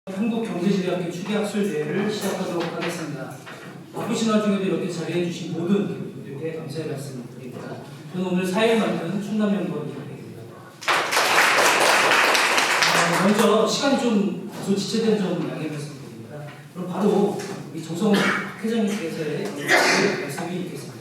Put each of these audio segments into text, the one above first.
한국경제지대학교 추계학술대회를 시작하도록 하겠습니다. 바쁘신 와중에도 이렇게 자리해 주신 모든 분들께 감사의 말씀을 드립니다. 저는 오늘 사회를 맡은 충남연구원 이학택입니다. 먼저 시간이 좀 다소 지체된 점 양해 말씀드립니다. 그럼 바로 우리 정성훈 회장님께서의 말씀이 있겠습니다.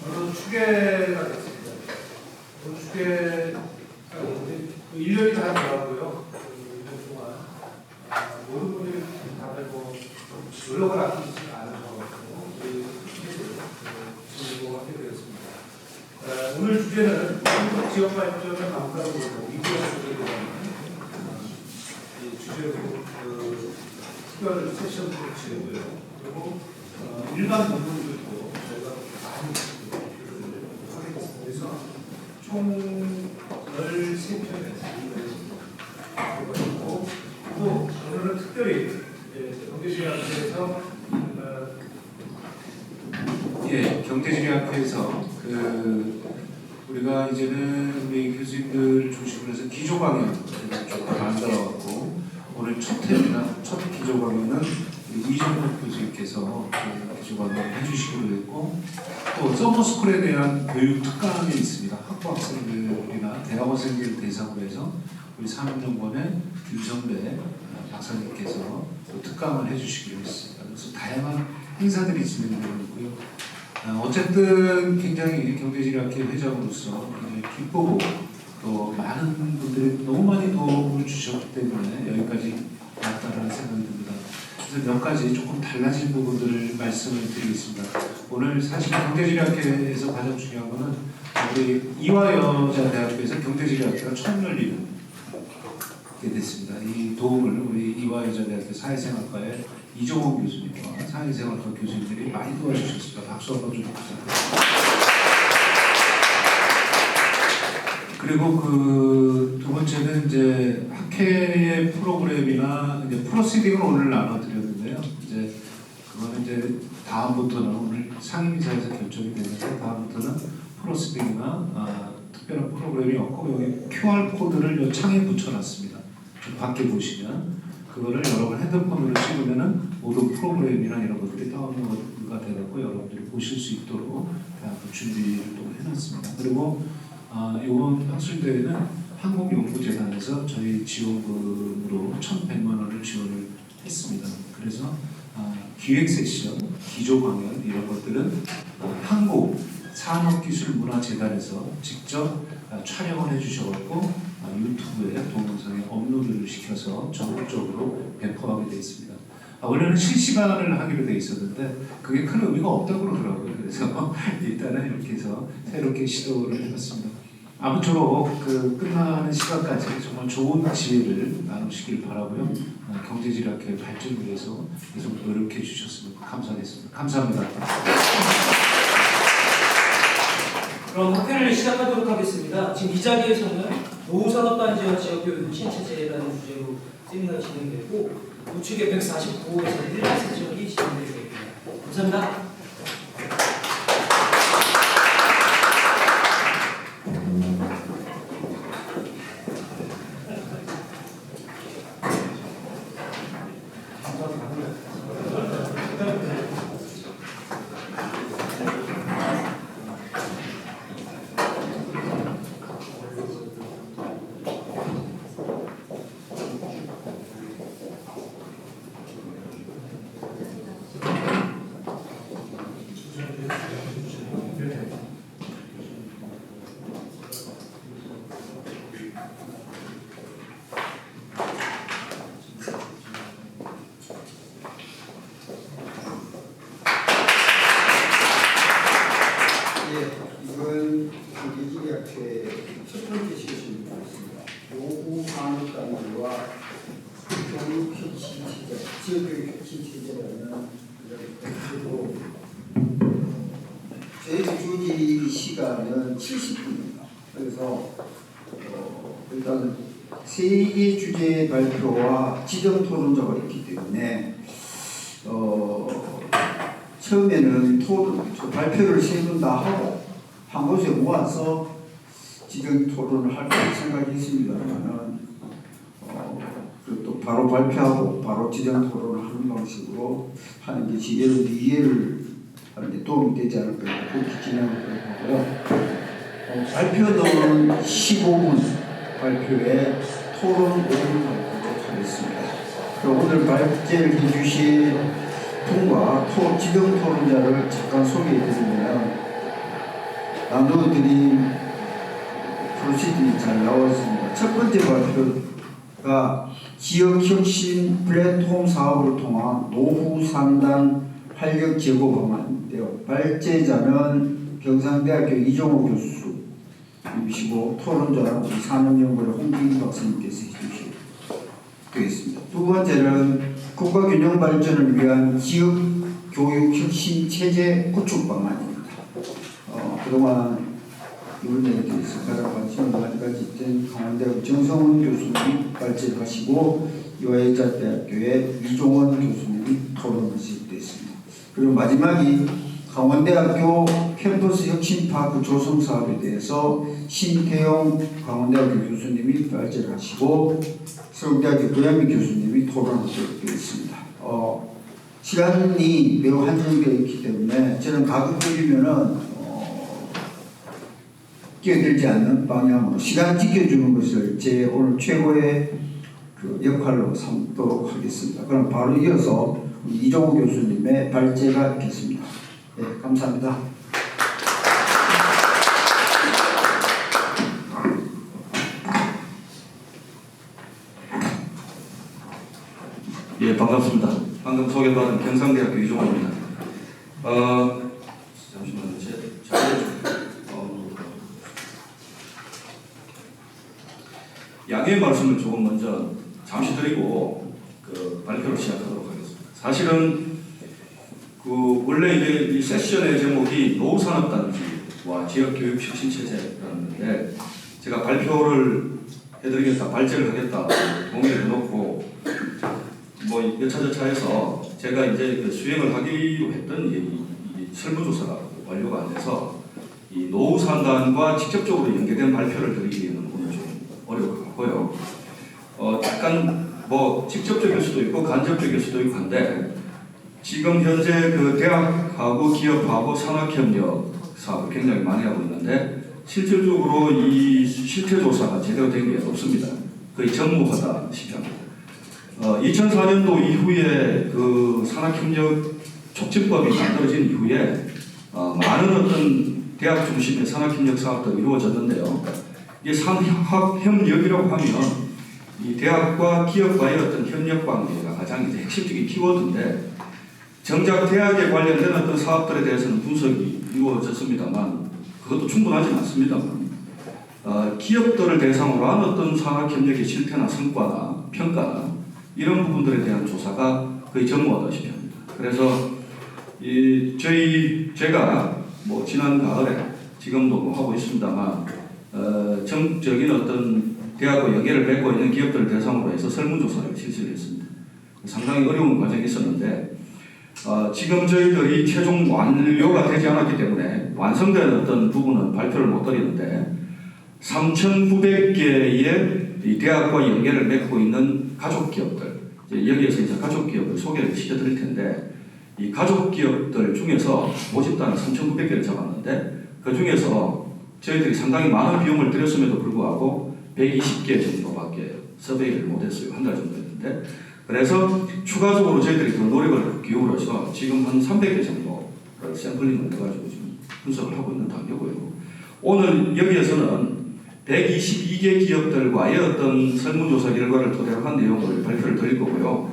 오늘 추계가 됐습니다. 오늘 추계가 1년이 다 돼가고요. 1년 동안 모든 분들이 다들 연락을 아끼지 않으셔가지고 진행을 하게 되었습니다. 오늘 주제는 한국 지역 발전을 강화하고 이구역에 대한 주제로 특별 세션을 진행고요. 그리고 일반 논문들도 저희가 많이 하겠습니다. 그래서 총 13편에서 있고 또 오늘은 특별히 경제지리학회에서 경제지리학회에서 우리가 이제는 우리 교수님들 중심으로 해서 기조 강연을 좀 만들어갖고 오늘 첫 기조 강연은 이정복 교수님께서 기조 강연을 해주시기로 했고 또 서머스쿨에 대한 교육 특강이 있습니다. 학부학생들이나 대학원생들 대상으로 해서 우리 산업연구원의 김선배 박사님께서 또 특강을 해주시기로 했습니다. 그래서 다양한 행사들이 진행되고 있고요. 어쨌든 굉장히 경제지리학회 회장으로서 기쁘고 또 많은 분들이 너무 많이 도움을 주셨기 때문에 여기까지 왔다라는 생각이 듭니다. 그래서 몇 가지 조금 달라진 부분들을 말씀을 드리겠습니다. 오늘 사실 경제지리학회에서 가장 중요한 것은 우리 이화여자대학교에서 경제지리학회가 처음 열리게 됐습니다. 이 도움을 우리 이화여자대학교 사회생활과의 이종원 교수님과 사회생활과 교수님들이 많이 도와주셨습니다. 박수 한번 좀 부탁드립니다. 그리고 두 번째는 이제 학회의 프로그램이나 이제 프로시딩을 오늘 나눠드렸는데요. 이제 그거는 이제 다음부터는 오늘 상임이사에서 결정이 되면서 다음부터는 프로시딩이나 특별한 프로그램이 없고 여기 QR 코드를 요 창에 붙여놨습니다. 좀 밖에 보시면 그거를 여러분 핸드폰으로 찍으면은 모든 프로그램이나 이런 것들이 다운로드가 되고 여러분들이 보실 수 있도록 준비를 또 해놨습니다. 그리고 이번 학술대회는 한국연구재단에서 저희 지원금으로 1,100만 원을 지원을 했습니다. 그래서 기획 세션, 기조 강연 이런 것들은 한국산업기술문화재단에서 직접 촬영을 해주셔서 유튜브에 동영상에 업로드를 시켜서 전국적으로 배포하게 되어 있습니다. 원래는 실시간을 하기로 되어 있었는데 그게 큰 의미가 없다고 그러더라고요. 그래서 일단은 이렇게 해서 새롭게 시도를 해봤습니다. 아무쪼록 끝나는 시간까지 정말 좋은 지혜를 나누시길 바라고요. 경제지리학회 발전을 위해서 계속 노력해 주셨으면 감사하겠습니다. 감사합니다. 그럼 학회를 시작하도록 하겠습니다. 지금 이 자리에서는 노후산업단지와 지역교육 신체제라는 주제로 세미나가 진행되고 우측에 149호에서 1차 세션이 진행되겠습니다. 감사합니다. 이번 경제지리학회 첫 번째 세션입니다. 노후산업단지와 교육혁신체제, 지역교육혁신체제라는 그리고 저희 주어진 시간은 70분입니다. 그래서 일단 3개 주제 발표와 지정 토론자가 있기 때문에 처음에는 발표를 세 번 다 하고 한 곳에 모아서 지정 토론을 할 생각했습니다만은 또 바로 발표하고 바로 지정 토론을 하는 방식으로 하는 게 지혜를 이해를 하는 데 도움이 되지 않을까 그렇게 진행을 하고요. 발표는 15분 발표에 토론 5분 발표를 하겠습니다. 오늘 발제를 해주신 분과 지정 토론자를 잠깐 소개해드리면 나눠드린 프로시딩이 잘 나왔습니다. 첫 번째 발표가 지역혁신 플랫폼 사업을 통한 노후 상담 활력 제고 방안인데요. 발제자는 경상대학교 이종호 교수님이시고 토론자는 우리 산업연구원 홍진기 박사님께서 해주시면 되겠습니다. 두 번째는 국가균형 발전을 위한 지역 교육 혁신 체제 구축 방안입니다. 그동안 이번에 대해서 가장 관심을 많이 가졌던 강원대학교 정성훈 교수님이 발제를 하시고 여의자대학교의 이종원 교수님이 토론하시게 됐습니다. 그리고 마지막이 강원대학교 캠퍼스 혁신파크 조성 사업에 대해서 신태용 강원대학교 교수님이 발제를 하시고 서울대학교 고양미 교수님이 토론하도록 되겠습니다. 시간이 매우 한정되어 있기 때문에 저는 가급적이면은 끼어들지 않는 방향으로 시간 지켜주는 것을 제 오늘 최고의 그 역할로 삼도록 하겠습니다. 그럼 바로 이어서 이종호 교수님의 발제가 있겠습니다. 네, 감사합니다. 예, 반갑습니다. 방금 소개받은 경상대학교 이종호입니다. 잠시만요. 양해의 말씀을 조금 먼저 잠시 드리고 발표를 시작하도록 하겠습니다. 사실은 원래 이제 이 세션의 제목이 노후산업단지와 지역교육 혁신체제라는 건데 제가 발표를 해드리겠다, 발제를 하겠다 동의를 해놓고 뭐 여차저차해서 제가 이제 수행을 하기로 했던 이 설문조사가 완료가 안 돼서 이 노후산단과 직접적으로 연계된 발표를 드리기에는 오늘 좀 어려울 것 같고요. 약간 뭐 직접적일 수도 있고 간접적일 수도 있고 한데 지금 현재 그 대학하고 기업하고 산학협력 사업을 굉장히 많이 하고 있는데 실질적으로 이 실태조사가 제대로 된 게 없습니다. 거의 전무하다시피 합니다. 2004년도 이후에 그 산학협력 촉진법이 만들어진 이후에 많은 어떤 대학 중심의 산학협력 사업도 이루어졌는데요. 이 산학협력이라고 하면 이 대학과 기업과의 어떤 협력 관계가 가장 이제 핵심적인 키워드인데 정작 대학에 관련된 어떤 사업들에 대해서는 분석이 이루어졌습니다만 그것도 충분하지 않습니다만 기업들을 대상으로 한 어떤 산학협력의 실태나 성과나 평가나 이런 부분들에 대한 조사가 거의 전무하다시피 합니다. 그래서 제가 뭐 지난 가을에 지금도 뭐 하고 있습니다만 정적인 어떤 대학과 연계를 맺고 있는 기업들을 대상으로 해서 설문조사를 실시를 했습니다. 상당히 어려운 과정이 있었는데 지금 저희들이 최종 완료가 되지 않았기 때문에 완성된 어떤 부분은 발표를 못 드리는데 3,900개의 이 대학과 연계를 맺고 있는 가족 기업들, 여기에서 이제 가족 기업을 소개를 시켜드릴 텐데 이 가족 기업들 중에서 모집단을 3,900개를 잡았는데 그 중에서 저희들이 상당히 많은 비용을 들였음에도 불구하고 120개 정도밖에 서베이를 못했어요. 한 달 정도 했는데 그래서 추가적으로 저희들이 그 노력을 기울여서 지금 한 300개 정도를 샘플링을 해가지고 지금 분석을 하고 있는 단계고요. 오늘 여기에서는 122개 기업들과의 어떤 설문조사 결과를 토대로 한 내용을 발표를 드릴 거고요.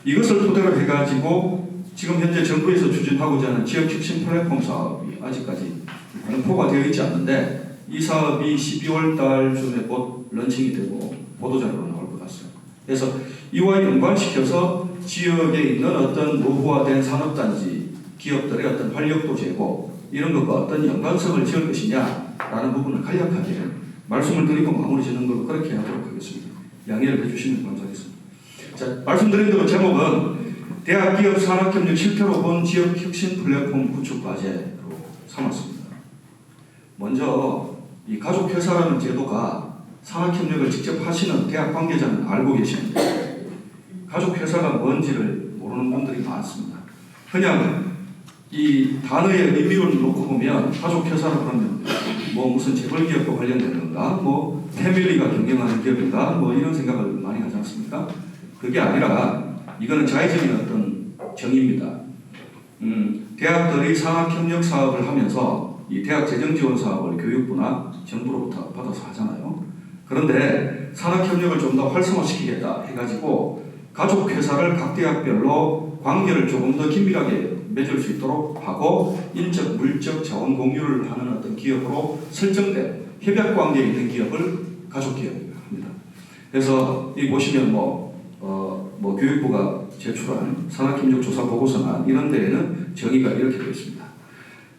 이것을 토대로 해가지고 지금 현재 정부에서 추진하고자 하는 지역혁신 플랫폼 사업이 아직까지 공포가 되어 있지 않는데 이 사업이 12월 달쯤에 곧 런칭이 되고 보도자료로 나올 것 같습니다. 그래서 이와 연관시켜서 지역에 있는 어떤 노후화된 산업단지 기업들의 어떤 활력도 제고 이런 것과 어떤 연관성을 지을 것이냐라는 부분을 간략하게 말씀을 드리고 마무리 짓는 걸로 그렇게 하도록 하겠습니다. 양해를 해주시면 감사하겠습니다. 자, 말씀드린 대로 제목은 대학 기업 산학협력 실패로 본 지역 혁신 플랫폼 구축 과제로 삼았습니다. 먼저 이 가족회사라는 제도가 산학협력을 직접 하시는 대학 관계자는 알고 계시는데 가족회사가 뭔지를 모르는 분들이 많습니다. 그냥 이 단어의 의미를 놓고 보면 가족회사라 그러면 뭐 무슨 재벌기업과 관련된 건가, 뭐 패밀리가 경영하는 기업인가, 뭐 이런 생각을 많이 하지 않습니까? 그게 아니라 이거는 자의적인 어떤 정의입니다. 대학들이 산학협력 사업을 하면서 이 대학 재정 지원 사업을 교육부나 정부로부터 받아서 하잖아요. 그런데 산학협력을 좀 더 활성화시키겠다 해가지고 가족회사를 각 대학별로 관계를 조금 더 긴밀하게 맺을 수 있도록 하고 인적, 물적 자원 공유를 하는 어떤 기업으로 설정된 협약 관계에 있는 기업을 가족기업이라고 합니다. 그래서 이 보시면 교육부가 제출한 산학협력 조사 보고서나 이런 데에는 정의가 이렇게 되어 있습니다.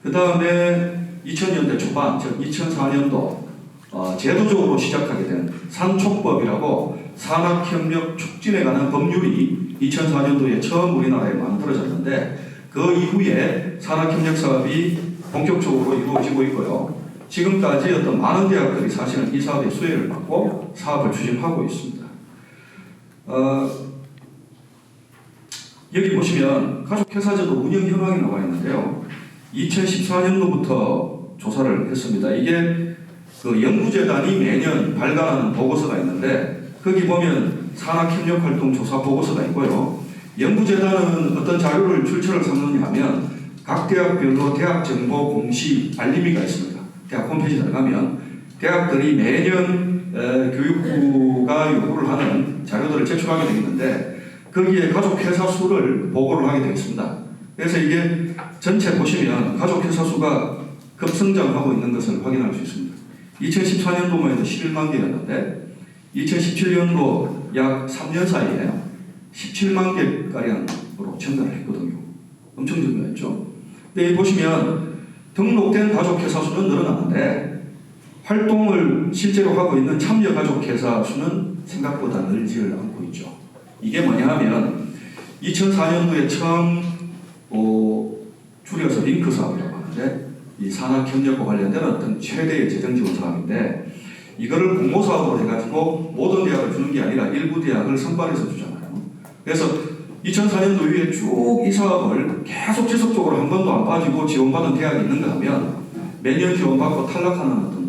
그 다음에 2000년대 초반, 즉 2004년도 제도적으로 시작하게 된 산촉법이라고 산학협력 촉진에 관한 법률이 2004년도에 처음 우리나라에 만들어졌는데 그 이후에 산학협력 사업이 본격적으로 이루어지고 있고요. 지금까지 어떤 많은 대학들이 사실은 이 사업의 수혜를 받고 사업을 추진하고 있습니다. 여기 보시면 가족회사제도 운영 현황이 나와 있는데요. 2014년도부터 조사를 했습니다. 이게 그 연구재단이 매년 발간하는 보고서가 있는데 거기 보면 산학협력활동 조사 보고서가 있고요. 연구재단은 어떤 자료를 출처를 삼느냐 하면 각 대학별로 대학 정보 공시 알림이가 있습니다. 대학 홈페이지에 들어가면 대학들이 매년 교육부가 요구를 하는 자료들을 제출하게 되어 있는데 거기에 가족회사 수를 보고를 하게 되어 있습니다. 그래서 이게 전체 보시면 가족회사 수가 급성장하고 있는 것을 확인할 수 있습니다. 2014년도만 해도 11만 개였는데 2017년도 약 3년 사이에 17만 개가량으로 증가를 했거든요. 엄청 증가했죠. 근데 보시면 등록된 가족회사 수는 늘어나는데 활동을 실제로 하고 있는 참여 가족회사 수는 생각보다 늘지를 않고 있죠. 이게 뭐냐 하면 2004년도에 처음 줄여서 링크 사업이라고 하는데 이 산학협력과 관련된 어떤 최대의 재정지원 사업인데 이거를 공모사업으로 해가지고 모든 대학을 주는 게 아니라 일부 대학을 선발해서 주잖아요. 그래서 2004년도 이후에 쭉 이 사업을 계속 지속적으로 한 번도 안 빠지고 지원받은 대학이 있는가 하면 매년 지원받고 탈락하는 어떤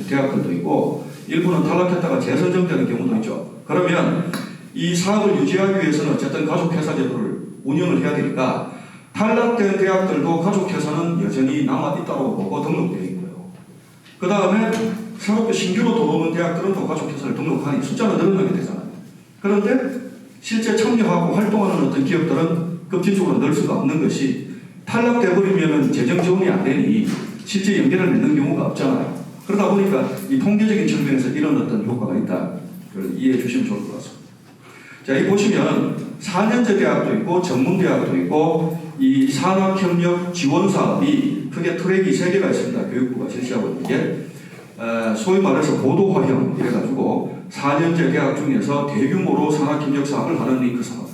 대학들도 있고 일부는 탈락했다가 재선정되는 경우도 있죠. 그러면 이 사업을 유지하기 위해서는 어쨌든 가족회사 제도를 운영을 해야 되니까 탈락된 대학들도 가족회사는 여전히 남아있다고 보고 등록되어 있고요. 그 다음에 새롭게 신규로 들어오는 대학들은 또 가족회사를 등록하니 숫자가 늘어나게 되잖아요. 그런데 실제 참여하고 활동하는 어떤 기업들은 급진적으로 늘 수가 없는 것이 탈락돼 버리면 재정 지원이 안 되니 실제 연계를 맺는 경우가 없잖아요. 그러다 보니까 이 통계적인 측면에서 이런 어떤 효과가 있다. 그걸 이해해 주시면 좋을 것 같습니다. 자, 이 보시면 4년제 대학도 있고 전문대학도 있고 이 산학협력 지원 사업이 크게 트랙이 3개가 있습니다. 교육부가 실시하고 있는 게 소위 말해서 고도화형 이래가지고 4년제 대학 중에서 대규모로 산학협력 사업을 하는 링크 사업,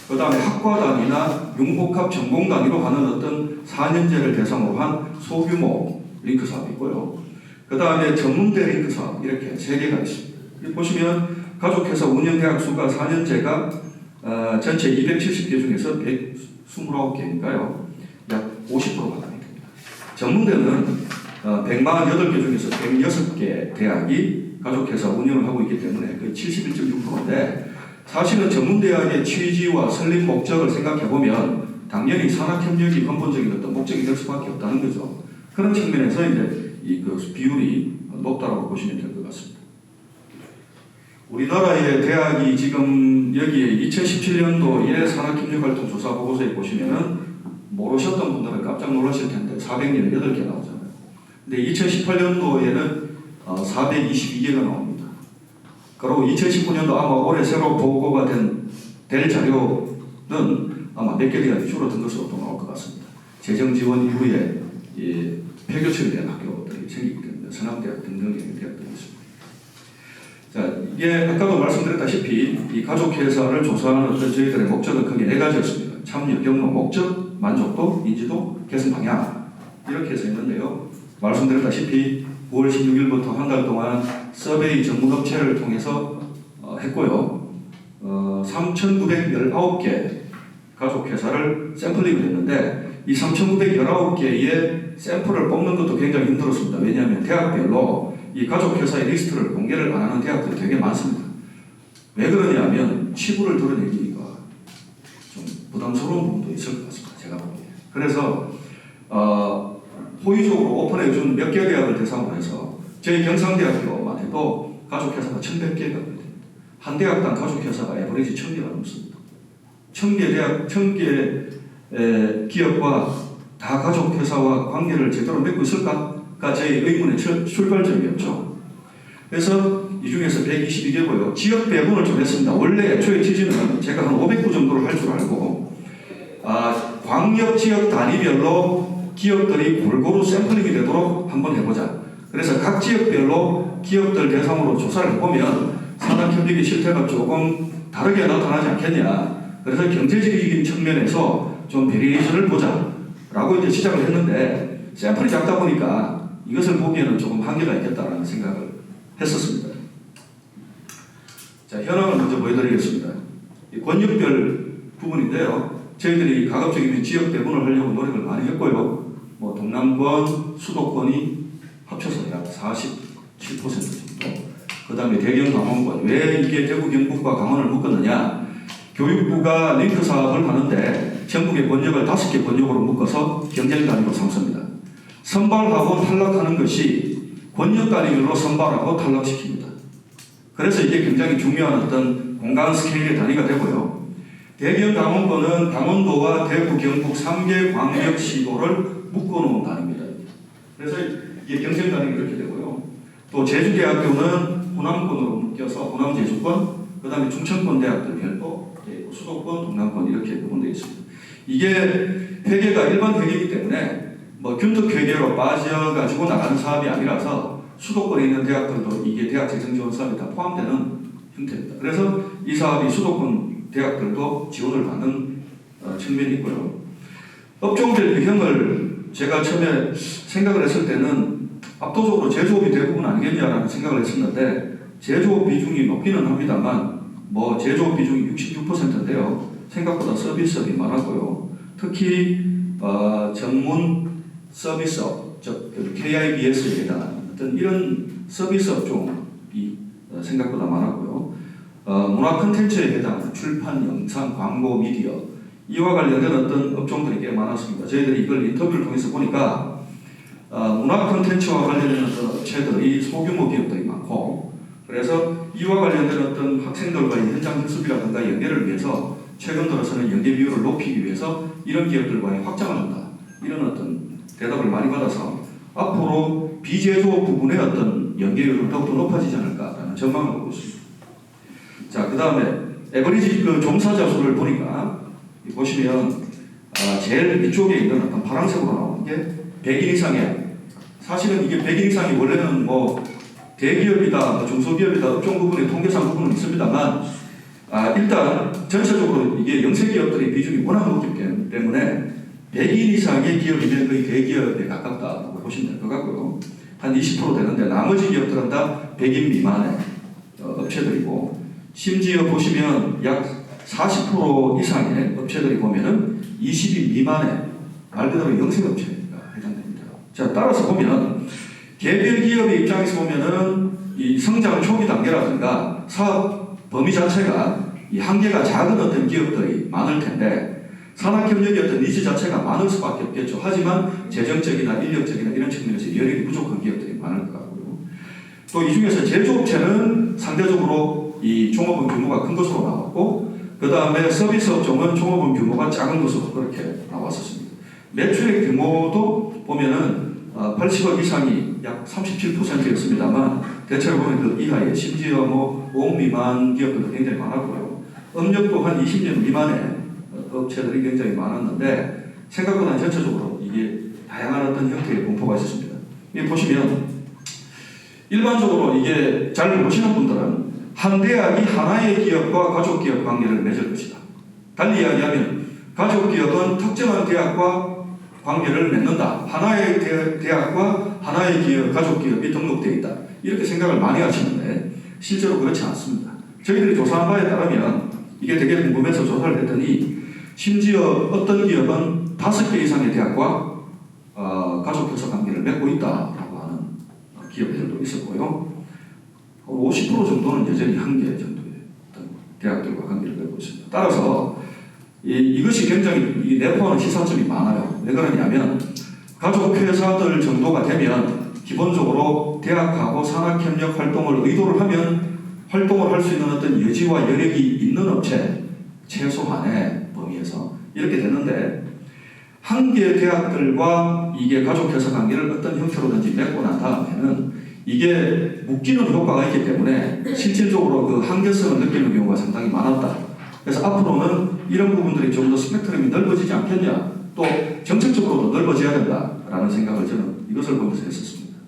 그 다음에 학과 단위나 융복합 전공 단위로 하는 어떤 4년제를 대상으로 한 소규모 링크 사업이 있고요. 그 다음에 전문대 링크 사업 이렇게 3개가 있습니다. 보시면 가족회사 운영대학 수가 4년제가 전체 270개 중에서 129개니까요. 약 50%가 됩니다. 전문대는 148개 중에서 106개 대학이 가족회사 운영을 하고 있기 때문에 거의 71.6%인데 사실은 전문대학의 취지와 설립 목적을 생각해보면 당연히 산학협력이 근본적인 어떤 목적이 될 수밖에 없다는 거죠. 그런 측면에서 이제 그 비율이 높다고 보시면 될 것 같습니다. 우리나라의 대학이 지금 여기에 2017년도에 산학협력활동 조사 보고서에 보시면은 모르셨던 분들은 깜짝 놀라실 텐데 418개 나오잖아요. 근데 2018년도에는 422개가 나옵니다. 그리고 2019년도 아마 올해 새로 보고가 될 자료는 아마 몇 개 대학이 줄어든 것으로 또 나올 것 같습니다. 재정 지원 이후에 폐교체가 된 학교들이 생기기 때문에 서남대학 등등의 대학들이 있습니다. 자, 이게 아까도 말씀드렸다시피 이 가족회사를 조사하는 어떤 저희들의 목적은 크게 네 가지였습니다. 참여, 경로, 목적, 만족도, 인지도, 개선 방향 이렇게 해서 있는데요. 말씀드렸다시피 9월 16일부터 한 달 동안 서베이 전문업체를 통해서 했고요. 3,919개 가족회사를 샘플링을 했는데 이 3,919개의 샘플을 뽑는 것도 굉장히 힘들었습니다. 왜냐하면 대학별로 이 가족회사의 리스트를 공개를 안 하는 대학들이 되게 많습니다. 왜 그러냐면 치부를 드러내기가 좀 부담스러운 부분도 있을 것 같습니다. 제가 보기에. 그래서 호의적으로 오픈해준 몇 개 대학을 대상으로 해서 저희 경상대학교만 해도 가족회사가 1,100개가 거든요. 한 대학당 가족회사가 에버리지 1,000개가 넘습니다. 1,000개 기업과 다 가족회사와 관계를 제대로 맺고 있을까가 저희 의문의 출발점이었죠. 그래서 이 중에서 122개고요. 지역 배분을 좀 했습니다. 원래 애초에 취지는 제가 한 500구 정도를 할 줄 알고 광역 지역 단위별로 기업들이 골고루 샘플링이 되도록 한번 해보자. 그래서 각 지역별로 기업들 대상으로 조사를 해보면 산학협력의 실태가 조금 다르게 나타나지 않겠냐. 그래서 경제적인 측면에서 좀 베리에이션을 보자 라고 이제 시작을 했는데 샘플이 작다 보니까 이것을 보기에는 조금 한계가 있겠다라는 생각을 했었습니다. 자, 현황을 먼저 보여드리겠습니다. 이 권역별 부분인데요. 저희들이 가급적이면 지역 배분을 하려고 노력을 많이 했고요. 뭐 동남권, 수도권이 합쳐서 약 47% 정도. 그 다음에 대경 강원권. 왜 이게 대구, 경북과 강원을 묶었느냐? 교육부가 링크 사업을 하는데 전국의 권역을 5개 권역으로 묶어서 경쟁 단위로 삼습니다. 선발하고 탈락하는 것이 권역 단위별로 선발하고 탈락시킵니다. 그래서 이게 굉장히 중요한 어떤 공간 스케일의 단위가 되고요. 대경 강원권은 강원도와 대구, 경북 3개 광역시도를 묶어놓은 단위입니다. 그래서 이게 경쟁 단위가 이렇게 되고요. 또 제주대학교는 호남권으로 묶여서 호남 제주권, 그 다음에 충청권 대학들 별도, 수도권, 동남권 이렇게 구분되어 있습니다. 이게 회계가 일반 회계이기 때문에 뭐 균등 회계로 빠져가지고 나가는 사업이 아니라서 수도권에 있는 대학들도 이게 대학 재정 지원 사업이 다 포함되는 형태입니다. 그래서 이 사업이 수도권 대학들도 지원을 받는 측면이 있고요. 업종별 유형을 제가 처음에 생각을 했을 때는 압도적으로 제조업이 대부분 아니겠냐라는 생각을 했었는데 제조업 비중이 높기는 합니다만 뭐 제조업 비중이 66%인데요. 생각보다 서비스업이 많았고요. 특히 전문 서비스업, 즉 KIBS에 해당하는 어떤 이런 서비스 업종이 생각보다 많았고요. 문화 콘텐츠에 해당하는 출판, 영상, 광고, 미디어 이와 관련된 어떤 업종들이 꽤 많았습니다. 저희들이 이걸 인터뷰를 통해서 보니까 문화 콘텐츠와 관련된 어떤 업체들이 소규모 기업들이 많고 그래서 이와 관련된 어떤 학생들과의 현장 실습이라든가 연계를 위해서 최근 들어서는 연계 비율을 높이기 위해서 이런 기업들과의 확장을 한다. 이런 어떤 대답을 많이 받아서 앞으로 비제조업 부분의 어떤 연계율은 더욱더 높아지지 않을까라는 전망을 하고 있습니다. 자, 그 다음에 에버리지 그 종사자 수를 보니까 보시면 제일 위쪽에 있는 어떤 파란색으로 나오는 게 100인 이상의 사실은 이게 100인 이상이 원래는 뭐 대기업이다, 중소기업이다, 업종 부분에 통계상 부분은 있습니다만 일단 전체적으로 이게 영세기업들의 비중이 워낙 높기 때문에 100인 이상의 기업이면 거의 대기업에 가깝다고 보시면 될 것 같고요. 한 20% 되는데 나머지 기업들은 다 100인 미만의 업체들이고 심지어 보시면 약 40% 이상의 업체들이 보면은 20인 미만의 말 그대로 영세업체가 해당됩니다. 자, 따라서 보면 개별 기업의 입장에서 보면은 이 성장 초기 단계라든가 사업 범위 자체가 이 한계가 작은 어떤 기업들이 많을 텐데 산학협력의 어떤 니즈 자체가 많을 수밖에 없겠죠. 하지만 재정적이나 인력적이나 이런 측면에서 여력이 부족한 기업들이 많을 것 같고요. 또 이 중에서 제조업체는 상대적으로 이 종업원 규모가 큰 것으로 나왔고 그 다음에 서비스 업종은 종업원 규모가 작은 것으로 그렇게 나왔었습니다. 매출의 규모도 보면은 80억 이상이 약 37%였습니다만 대체로 보면 그 이하에 심지어 뭐 5억 미만 기업들도 굉장히 많았고요. 업력도 한 20년 미만의 업체들이 굉장히 많았는데 생각보다 전체적으로 이게 다양한 어떤 형태의 분포가 있었습니다. 여기 보시면 일반적으로 이게 잘 모르시는 분들은 한 대학이 하나의 기업과 가족기업 관계를 맺을 것이다. 달리 이야기하면 가족기업은 특정한 대학과 관계를 맺는다. 하나의 대학과 하나의 기업, 가족기업이 등록되어 있다. 이렇게 생각을 많이 하시는데 실제로 그렇지 않습니다. 저희들이 조사한 바에 따르면 이게 되게 궁금해서 조사를 했더니 심지어 어떤 기업은 5개 이상의 대학과 가족회사 관계를 맺고 있다라고 하는 기업들도 있었고요. 50% 정도는 여전히 1개 정도의 어떤 대학들과 관계를 맺고 있습니다. 따라서 이것이 굉장히 내포하는 시사점이 많아요. 왜 그러냐면 가족회사들 정도가 되면 기본적으로 대학하고 산학협력 활동을 의도를 하면 활동을 할 수 있는 어떤 여지와 여력이 있는 업체 최소한의 범위에서 이렇게 됐는데 한 개의 대학들과 이게 가족회사 관계를 어떤 형태로든지 맺고 난 다음에는 이게 묶이는 효과가 있기 때문에 실질적으로 그 한계성을 느끼는 경우가 상당히 많았다. 그래서 앞으로는 이런 부분들이 좀 더 스펙트럼이 넓어지지 않겠냐, 또 정책적으로도 넓어져야 된다라는 생각을 저는 이것을 보면서 했었습니다.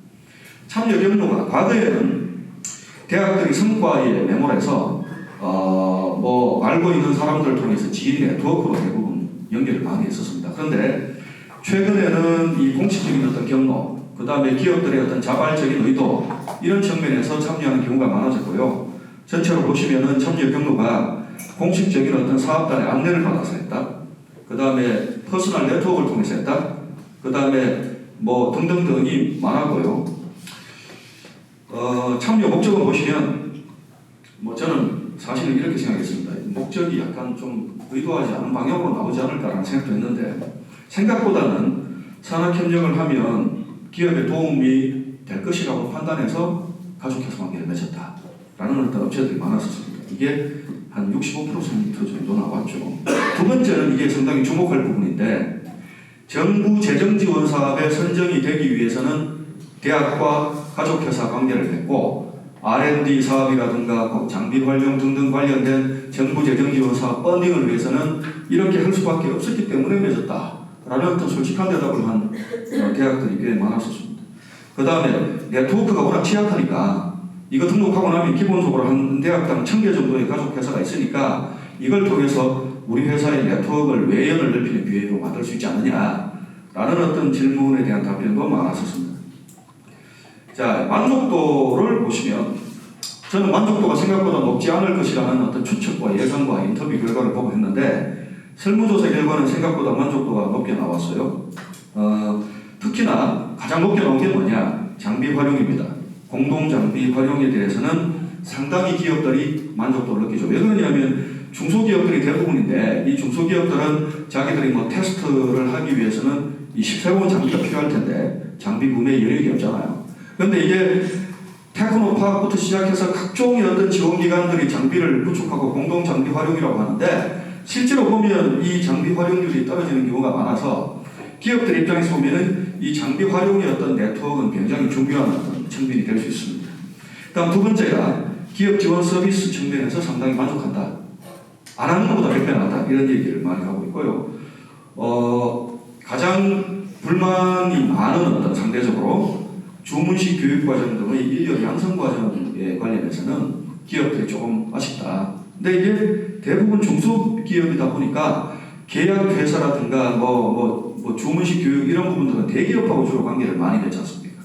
참여 경로가 과거에는 대학들이 성과에 메모해서 알고 있는 사람들을 통해서 지인 네트워크로 대부분 연결을 많이 했었습니다. 그런데 최근에는 이 공식적인 어떤 경로, 그 다음에 기업들의 어떤 자발적인 의도 이런 측면에서 참여하는 경우가 많아졌고요. 전체로 보시면은 참여 경로가 공식적인 어떤 사업단의 안내를 받아서 했다. 그 다음에 퍼스널 네트워크를 통해서 했다. 그 다음에 등등등이 많았고요. 참여 목적을 보시면 저는 사실은 이렇게 생각했습니다. 목적이 약간 좀 의도하지 않은 방향으로 나오지 않을까라는 생각도 했는데 생각보다는 산학협력을 하면 기업에 도움이 될 것이라고 판단해서 가족회사 관계를 맺었다라는 어떤 업체들이 많았었습니다. 이게 한 65% 정도 나왔죠. 두 번째는 이게 상당히 주목할 부분인데 정부 재정지원 사업에 선정이 되기 위해서는 대학과 가족회사 관계를 맺고 R&D 사업이라든가 장비 활용 등등 관련된 정부 재정지원 사업 펀딩을 위해서는 이렇게 할 수밖에 없었기 때문에 맺었다라는 어떤 솔직한 대답을 한 대학들이 꽤 많았었습니다. 그 다음에 네트워크가 워낙 취약하니까 이거 등록하고 나면 기본적으로 한 대학당 1000개 정도의 가족회사가 있으니까 이걸 통해서 우리 회사의 네트워크를 외연을 넓히는 기회로 만들 수 있지 않느냐라는 어떤 질문에 대한 답변도 많았었습니다. 자, 만족도를 보시면 저는 만족도가 생각보다 높지 않을 것이라는 어떤 추측과 예상과 인터뷰 결과를 보고 했는데 설문조사 결과는 생각보다 만족도가 높게 나왔어요. 특히나 가장 높게 나온 게 뭐냐? 장비 활용입니다. 공동 장비 활용에 대해서는 상당히 기업들이 만족도를 느끼죠. 왜 그러냐면 중소기업들이 대부분인데 이 중소기업들은 자기들이 테스트를 하기 위해서는 이 새로운 장비가 필요할 텐데 장비 구매 여력이 없잖아요. 그런데 이게 테크노파부터 시작해서 각종의 어떤 지원기관들이 장비를 구축하고 공동 장비 활용이라고 하는데 실제로 보면 이 장비 활용률이 떨어지는 경우가 많아서 기업들 입장에서 보면은 이 장비 활용의 어떤 네트워크는 굉장히 중요한 어떤 측면이 될 수 있습니다. 다음 두 번째가 기업 지원 서비스 측면에서 상당히 만족한다. 안 하는 것보다 100배 낫다. 이런 얘기를 많이 하고 있고요. 가장 불만이 많은 어떤 상대적으로 주문식 교육과정 등의 인력 양성 과정에 관련해서는 기업들이 조금 아쉽다. 근데 이게 대부분 중소기업이다 보니까 계약회사라든가 주문식 교육 이런 부분들은 대기업하고 주로 관계를 많이 맺지 않습니까?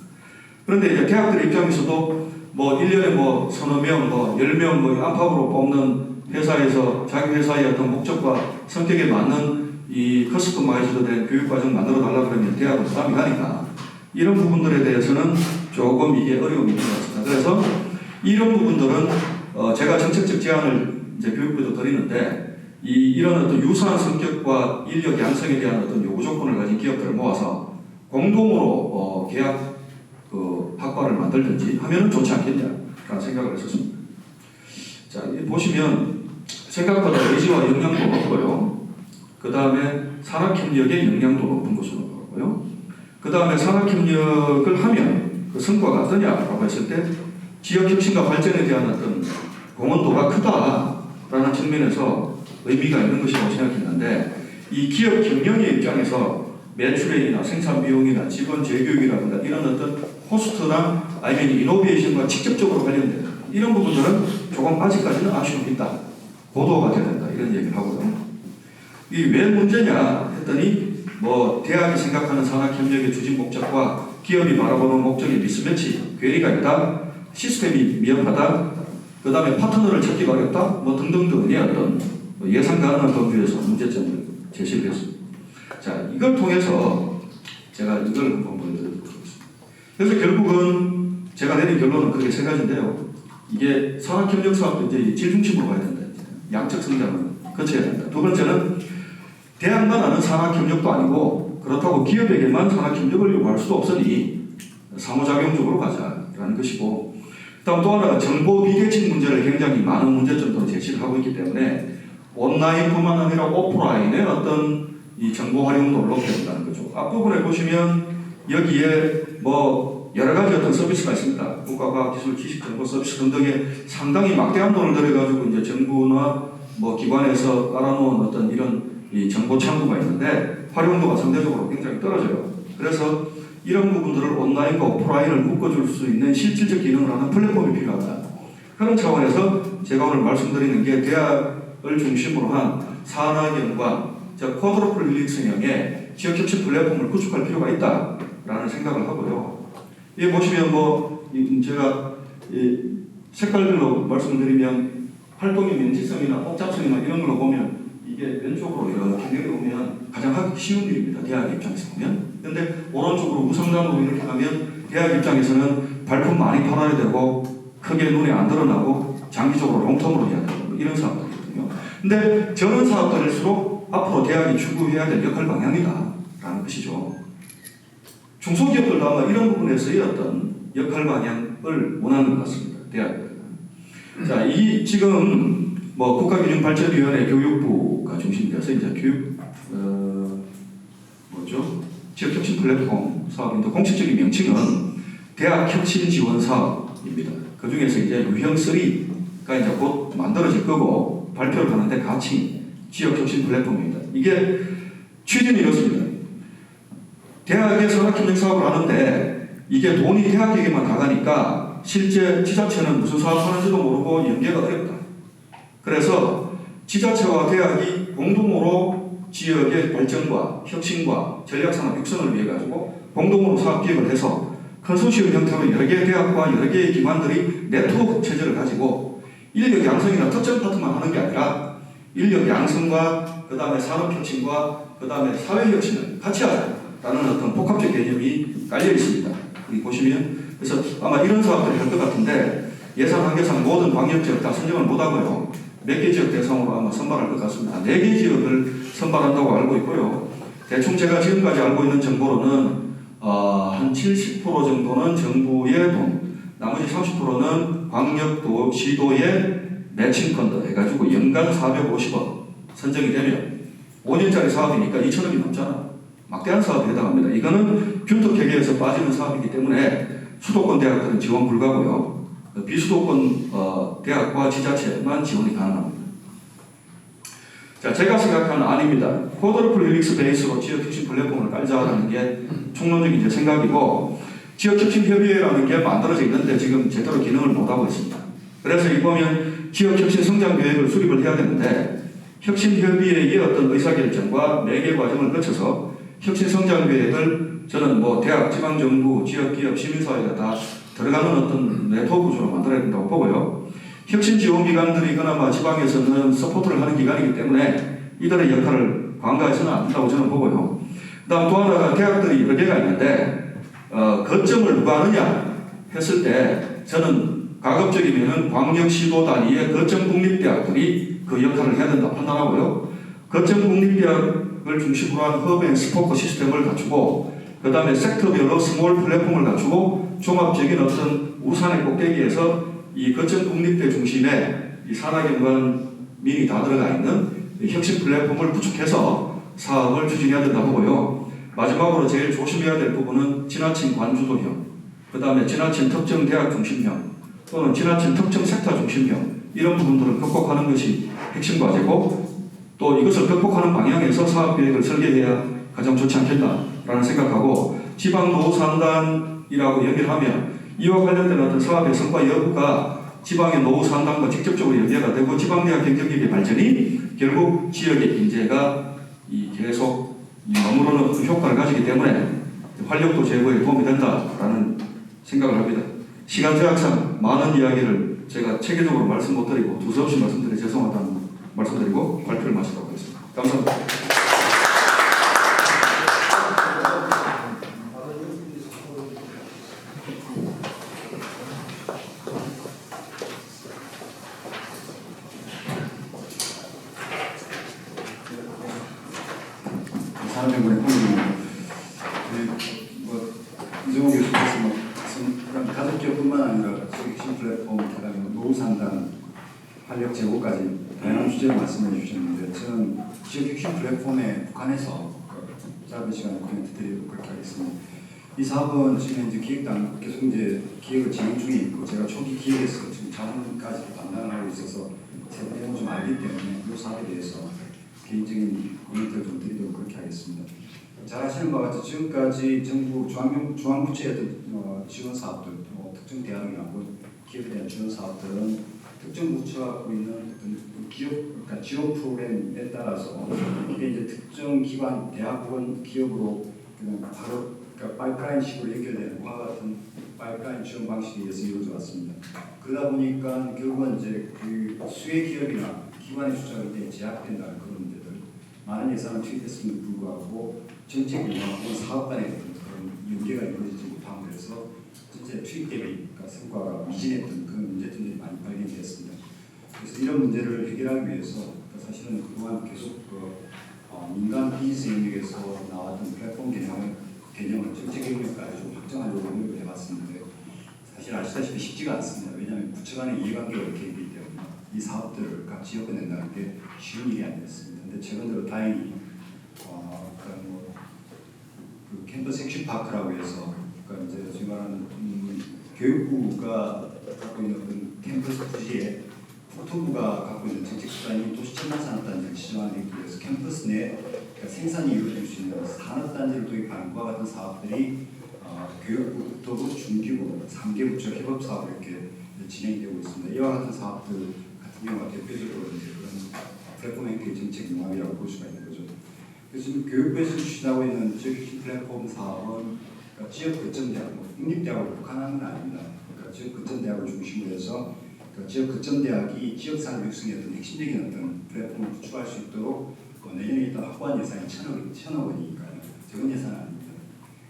그런데 이제 대학들 입장에서도 1년에 서너 명, 10명 안팎으로 뽑는 회사에서 자기 회사의 어떤 목적과 성격에 맞는 이 커스터마이즈드 된 교육과정 만들어 달라 그러면 대학은 부담이 가니까 이런 부분들에 대해서는 조금 이게 어려움이 있는 것 같습니다. 그래서 이런 부분들은 제가 정책적 제안을 이제 교육부에도 드리는데 이런 어떤 유사한 성격과 인력 양성에 대한 어떤 요구 조건을 가진 기업들을 모아서 공동으로 계약 학과를 만들든지 하면 좋지 않겠냐라는 생각을 했었습니다. 자, 보시면 생각보다 의지와 역량도 높고요. 그 다음에 산학협력의 역량도 높은 것으로 나오고요. 그 다음에 산학협력을 하면 그 성과가 어떠냐라고 했을 때 지역혁신과 발전에 대한 어떤 공헌도가 크다라는 측면에서 의미가 있는 것이라고 생각했는데 이 기업 경영의 입장에서 매출액이나 생산 비용이나 직원 재교육이라든가 이런 어떤 코스트나 아니면 이노베이션과 직접적으로 관련된 이런 부분들은 조금 아직까지는 아쉬움이 있다. 고도가 돼야 된다. 이런 얘기를 하고요. 이게 왜 문제냐 했더니 뭐 대학이 생각하는 산학협력의 추진 목적과 기업이 바라보는 목적의 미스매치, 괴리가 있다. 시스템이 미흡하다. 그 다음에 파트너를 찾기가 어렵다. 뭐 등등등의 어떤 예상 가능한 범위에서 문제점을 제시를 했습니다. 자, 이걸 통해서 제가 이걸 한번 보여드리도록 하겠습니다. 그래서 결국은 제가 내린 결론은 크게 세 가지인데요. 이게 산학협력 사업도 이제 질 중심으로 가야 된다. 양적 성장을 거쳐야 된다. 두 번째는 대학만 하는 산학협력도 아니고 그렇다고 기업에게만 산학협력을 요구할 수도 없으니 상호작용적으로 가자라는 것이고, 그다음 또 하나가 정보 비대칭 문제를 굉장히 많은 문제점도 제시를 하고 있기 때문에 온라인뿐만 아니라 오프라인의 어떤 이 정보 활용도를 높여야 된다는 거죠. 앞부분에 보시면 여기에 뭐 여러 가지 어떤 서비스가 있습니다. 국가과학기술 지식정보 서비스 등등에 상당히 막대한 돈을 들여가지고 이제 정부나 뭐 기관에서 깔아놓은 어떤 이런 이 정보 창구가 있는데 활용도가 상대적으로 굉장히 떨어져요. 그래서 이런 부분들을 온라인과 오프라인을 묶어줄 수 있는 실질적 기능을 하는 플랫폼이 필요하다. 그런 차원에서 제가 오늘 말씀드리는 게 대학을 중심으로 한 산학연구원, 즉 쿼드러플 릴릭스형의 지역혁신 플랫폼을 구축할 필요가 있다라는 생각을 하고요. 이 보시면 뭐 제가 색깔별로 말씀드리면 활동의 면지성이나 복잡성이나 이런 걸로 보면 이게 왼쪽으로 이렇게 내려오면 가장 하기 쉬운 일입니다. 대학 입장에서 보면. 근데 오른쪽으로 우성단으로 이렇게 가면 대학 입장에서는 발품 많이 팔아야 되고 크게 눈에 안 드러나고 장기적으로 롱텀으로 해야 되고 이런 사업들이거든요. 근데 저런 사업들일수록 앞으로 대학이 추구해야 될 역할 방향이다라는 것이죠. 중소기업들도 아마 이런 부분에서의 어떤 역할 방향을 원하는 것 같습니다. 대학은. 자, 이 지금 뭐 국가기준발전위원회 교육부가 중심이 돼서 이제 교육 지역혁신 플랫폼 사업인데 공식적인 명칭은 대학혁신지원사업입니다. 그 중에서 이제 유형 3가 이제 곧 만들어질 거고 발표를 하는데 같이 지역혁신 플랫폼입니다. 이게 취지는 이렇습니다. 대학의 산학협력 사업을 하는데 이게 돈이 대학에게만 나가니까 실제 지자체는 무슨 사업하는지도 모르고 연계가 어렵다. 그래서 지자체와 대학이 공동으로 지역의 발전과 혁신과 전략산업 육성을 위해 가지고 공동으로 사업 기획을 해서 컨소시엄 형태로 여러 개의 대학과 여러 개의 기관들이 네트워크 체제를 가지고 인력 양성이나 특정 파트만 하는 게 아니라 인력 양성과 그 다음에 산업 혁신과 그 다음에 사회 혁신을 같이 하자라는 어떤 복합적 개념이 깔려 있습니다. 여기 보시면 그래서 아마 이런 사업들을 할 것 같은데 예산 한계상 모든 광역지역 다 선정을 못하고요. 몇 개 지역 대상으로 아마 선발할 것 같습니다. 4개 지역을 선발한다고 알고 있고요. 대충 제가 지금까지 알고 있는 정보로는 한 70% 정도는 정부의 돈, 나머지 30%는 광역도, 시도의 매칭펀드 해가지고 연간 450억 선정이 되면 5년짜리 사업이니까 2천억이 넘잖아. 막대한 사업에 해당합니다. 이거는 균등 계획에서 빠지는 사업이기 때문에 수도권 대학들은 지원 불가고요. 비수도권 대학과 지자체만 지원이 가능합니다. 자, 제가 생각하는 안입니다. 쿼드러플 릴릭스 베이스로 지역혁신 플랫폼을 깔자라는 게 총론적인 제 생각이고, 지역혁신협의회라는 게 만들어져 있는데 지금 제대로 기능을 못하고 있습니다. 그래서 이 보면 지역혁신 성장계획을 수립을 해야 되는데 혁신협의회의 어떤 의사결정과 매개 과정을 거쳐서 혁신성장계획을 저는 뭐 대학, 지방정부, 지역기업, 시민사회가 다 들어가는 어떤 네트워크 구조로 만들어야 된다고 보고요. 혁신지원기관들이 그나마 지방에서는 서포트를 하는 기관이기 때문에 이들의 역할을 관가해서는 안 된다고 저는 보고요. 그 다음 또 하나가 대학들이 여러 개가 있는데 거점을 누가 하느냐 했을 때 저는 가급적이면 광역시도 단위의 거점 국립대학들이 그 역할을 해야 된다고 판단하고요. 거점 국립대학을 중심으로 한 허브앤스포크 시스템을 갖추고 그 다음에 섹터별로 스몰 플랫폼을 갖추고 종합적인 어떤 우산의 꼭대기에서 이 거점 국립대 중심에 이 산학연구원 민이 다 들어가 있는 혁신 플랫폼을 구축해서 사업을 추진해야 된다고 보고요. 마지막으로 제일 조심해야 될 부분은 지나친 관주도형, 그 다음에 지나친 특정 대학 중심형, 또는 지나친 특정 섹터 중심형, 이런 부분들을 극복하는 것이 핵심 과제고, 또 이것을 극복하는 방향에서 사업계획을 설계해야 가장 좋지 않겠다라는 생각하고, 지방노후상단이라고 연결하면 이와 관련된 어떤 사업의 성과 여부가 지방의 노후 상담과 직접적으로 연계가 되고 지방대학 경쟁력의 발전이 결국 지역의 인재가 계속 머무르는 효과를 가지기 때문에 활력도 제고에 도움이 된다라는 생각을 합니다. 시간 제약상 많은 이야기를 제가 체계적으로 말씀 못 드리고 두서없이 말씀드려 죄송하다는 말씀드리고 발표를 마치도록 하겠습니다. 감사합니다. 사람의 이정호 교수께서 가족 기업뿐만 아니라 지역혁신 플랫폼, 그다음에 노후 상담, 활력 제고까지 다양한 주제를 말씀해 주셨는데 저는 지역혁신 플랫폼에 북한해서 짧은 시간에 코멘트 드리도록 그렇게 하겠습니다. 이 사업은 지금 이제 기획당 계속 이제 기획을 진행 중에 있고 제가 초기 기획에서 지금 자문까지 담당하고 있어서 세부 내용을 좀 알기 때문에 이 사업에 대해서 개인적인 코멘트를 좀 드리도록 그렇게 하겠습니다. 잘 아시는 바와 같이 지금까지 정부 중앙부처의 지원 사업들, 특정 대학이나 기업에 대한 지원 사업들은 특정 부처가 갖고 있는 기업, 그러니까 지원 프로그램에 따라서 이게 이제 특정 기관, 대학 혹은 기업으로 그냥 바로 그러니까 파이프라인식으로 연결되는 그와 같은 파이프라인 지원 방식에 의해서 이루어져 왔습니다. 그러다 보니까 결국은 이제 그 수혜 기업이나 기관의 숫자가 이제 제약된다는 그런 문제들, 많은 예산을 투입했음에도 불구하고 정책 운영과 사업 간의 그런 연계가 이루어지지 못함으로 해서 전체 투입 대비 성과가 미진했던 그런 문제점들이 많이 발견되었습니다. 그래서 이런 문제를 해결하기 위해서 사실은 그동안 계속 민간 비즈니스 영역에서 나왔던 플랫폼 개념을 정책 영역까지 좀 확정하려고 노력을 해봤었는데 사실 아시다시피 쉽지가 않습니다. 왜냐하면 부처 간의 이해관계가 이렇게 있기 때문에 이 사업들을 각 지역에 낸다는 게 쉬운 일이 아니었습니다. 근데 최근 들어 다행히 그 캠퍼스 핵심 파크라고 해서 그러니까 이제 소위 말하는 교육부가 갖고 있는 어떤 캠퍼스 부지에 국토부가 갖고 있는 정책 수단이 도시 첨단 산업단지를 지정하기 위해서 캠퍼스 내 그러니까 생산이 이루어질 수 있는 산업단지를 도입하는 것과 같은 사업들이 교육부, 국토부, 중기부, 3개 부처 협업 사업 이렇게 진행되고 있습니다. 이와 같은 사업들 같은 경우가 대표적으로 이제 그런 플랫폼 행태 정책 영합이라고 볼 수가 있는 거죠. 그래서 지금 교육부에서 추진하고 있는 지역혁신 플랫폼 사업은 그러니까 지역 거점 대학, 국립대학을 국한하는 건 아닙니다. 그러니까 지역 거점 대학을 중심으로 해서 그러니까 지역 거점 대학이 지역 산업 육성의 어떤 핵심적인 어떤 플랫폼을 구축할 수 있도록 내년에 일단 확보한 예산이 1,000억 원이니까요. 적은 예산은 아닙니다.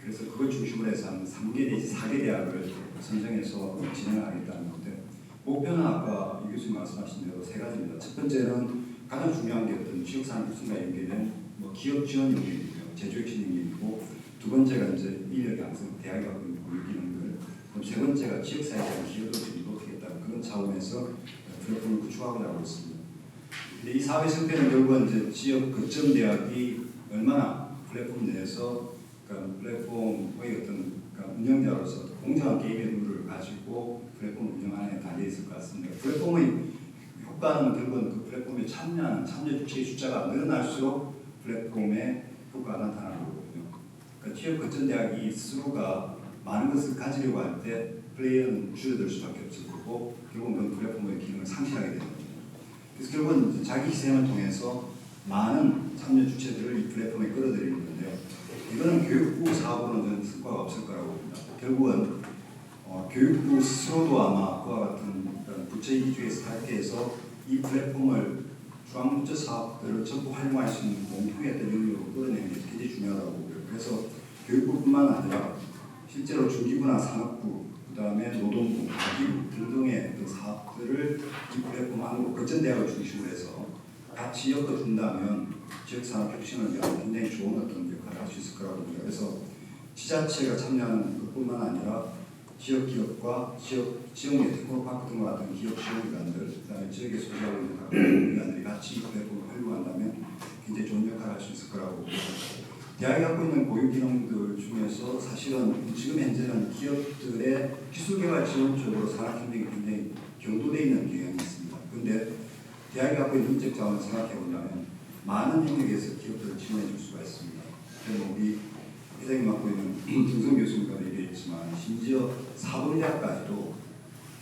그래서 그걸 중심으로 해서 한 3개 내지 4개 대학을 선정해서 진행을 하겠다는 건데 목표는 아까 이 교수님 말씀하신 대로 세 가지입니다. 첫 번째는 가장 중요한 게 어떤 지역 산업 육성과 연계된 기업 지원 영역이고요. 제조혁신 영역이고 두 번째가 이제 인력 양성, 대학이 갖고 있는 교육 기능들. 그럼 세 번째가 지역사회에 대한 기여도를 높이겠다는 그런 차원에서 플랫폼을 구축하고자 하고 있습니다. 근데 이 사회 형태는 결국은 이제 지역 거점 대학이 얼마나 플랫폼 내에서 그러니까 플랫폼의 어떤 그러니까 운영자로서 공정한 게임의 룰을 가지고 플랫폼을 운영하는 데 달려 있을 것 같습니다. 플랫폼의 효과는 결국은 그 플랫폼에 참여 주체의 숫자가 늘어날수록 플랫폼의 효과가 나타나는 거거든요. 그러니까 지역 거점 대학이 스스로가 많은 것을 가지려고 할 때 플레이어는 줄어들 수밖에 없을 거고 결국은 그 플랫폼의 기능을 상실하게 되는 거죠. 그래서 결국은 자기 희생을 통해서 많은 참여 주체들을 이 플랫폼에 끌어들이는 건데요. 이거는 교육부 사업으로는 성과가 없을 거라고 봅니다. 결국은 교육부 스스로도 아마 그와 같은 부처 이주에서 탈피해서 이 플랫폼을 중앙부처 사업들을 전부 활용할 수 있는 공통의 어떤 영역으로 끌어내는 게 굉장히 중요하다고 보고요. 그래서 교육부뿐만 아니라 실제로 중기부나 산업부, 그 다음에 노동부, 기부 등등의 그 사업들을 이 플랫폼 안으로 거점대학을 중심으로 해서 같이 엮어준다면 지역산업 혁신을 위한 굉장히 좋은 어떤 역할을 할 수 있을 거라고 봅니다. 그래서 지자체가 참여하는 것뿐만 아니라 지역기업과 지역의 테크노파크 등과 같은 기업 지원기관들, 그다음에 지역에 소재하고 있는 각 기관들이 같이 이 플랫폼을 활용한다면 굉장히 좋은 역할을 할 수 있을 거라고 봅니다. 대학이 갖고 있는 고유 기능들 중에서 사실은 지금 현재는 기업들의 기술개발 지원 쪽으로 산업혁명이 굉장히 경도되어 있는 경향이 있습니다. 그런데 대학이 갖고 있는 인적 자원을 생각해 본다면 많은 영역에서 기업들을 지원해 줄 수가 있습니다. 그리고 우리 회장이 맡고 있는 김성 교수님과 얘기했지만 심지어 사범대학까지도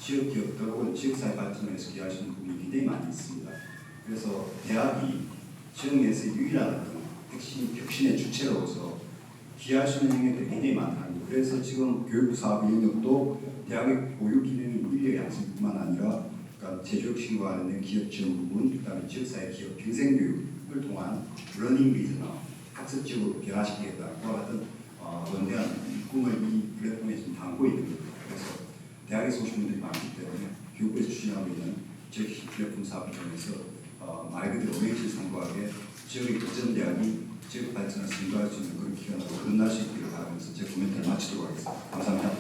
지역 기업들 혹은 지역사회 발전을 위해서 기여하시는 분이 굉장히 많이 있습니다. 그래서 대학이 지역 내에서 유일한 어떤 혁신의 주체로서 기여할 수 있는 영역들이 굉장히 많다는 거예요. 그래서 지금 교육부 사업 영역도 대학의 보유 기능이 인력 양성뿐만 아니라 그러니까 제조혁신과 관련된 기업 지원 부분, 그다음에 지역사회 기업 경생 교육을 통한 러닝 비즈나 학습 지역으로 변화시키겠다고 같은 원대한 꿈을 이 플랫폼에 지금 담고 있는 거예요. 그래서 대학에서 오신 분들이 많기 때문에 교육부에서 추진하고 있는 지역 플랫폼 사업을 통해서 말 그대로 오행실 상고하게 지역의 거점 대학이 지역 발전을 선도할 수 있는 그런 기관으로 거듭날 수 있기를 바라면서 제 코멘트를 마치도록 하겠습니다. 감사합니다.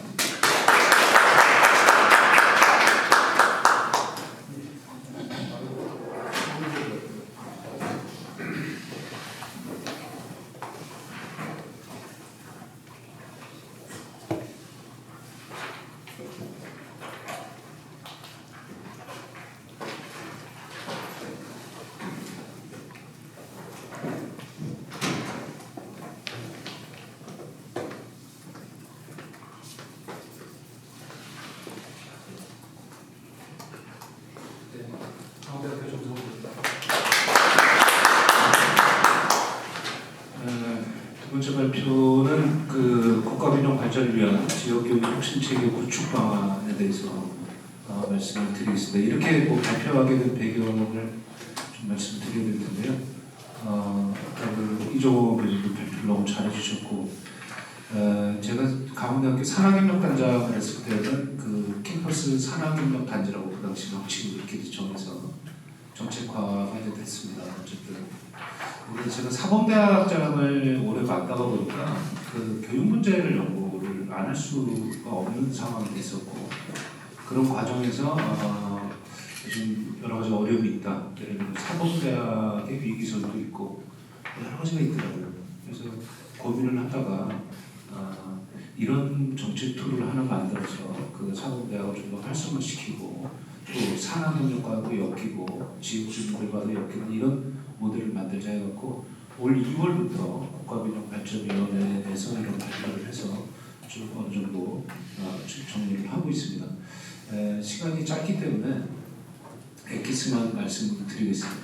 강원대학교 정성호입니다. 두 번째 발표는 그 국가균형 발전을 위한 지역교육 혁신체계 구축 방안에 대해서 말씀을 드리겠습니다. 이렇게 발표하게 된 배경을 좀 말씀드려야 될 텐데요. 아까 그 이종호 교수도 발표를 너무 잘해주셨고, 제가 강원대학교 산학협력단장을 했을 때는 그 캠퍼스 산학협력단지라고 그 당시 명칭을 이렇게 정해서 정책화가 이제 됐습니다. 어쨌든 그래서 제가 사범대학장을 오래 맡다가 보니까 그 교육 문제를 연구를 안 할 수가 없는 상황이 있었고, 그런 과정에서 요즘 여러 가지 어려움이 있다. 예를 들면 사범대학의 위기설도 있고 여러 가지가 있더라고요. 그래서 고민을 하다가 이런 정책 툴을 하나 만들어서 그 사범대학을 좀 더 활성화시키고 또 산학협력과도 엮이고 지역 주민들과도 엮이는 이런 모델을 만들자 해갖고 올 2월부터 국가균형발전위원회에서 이런 발표를 해서 좀 어느 정도 정리를 하고 있습니다. 시간이 짧기 때문에 엑기스만 말씀을 드리겠습니다.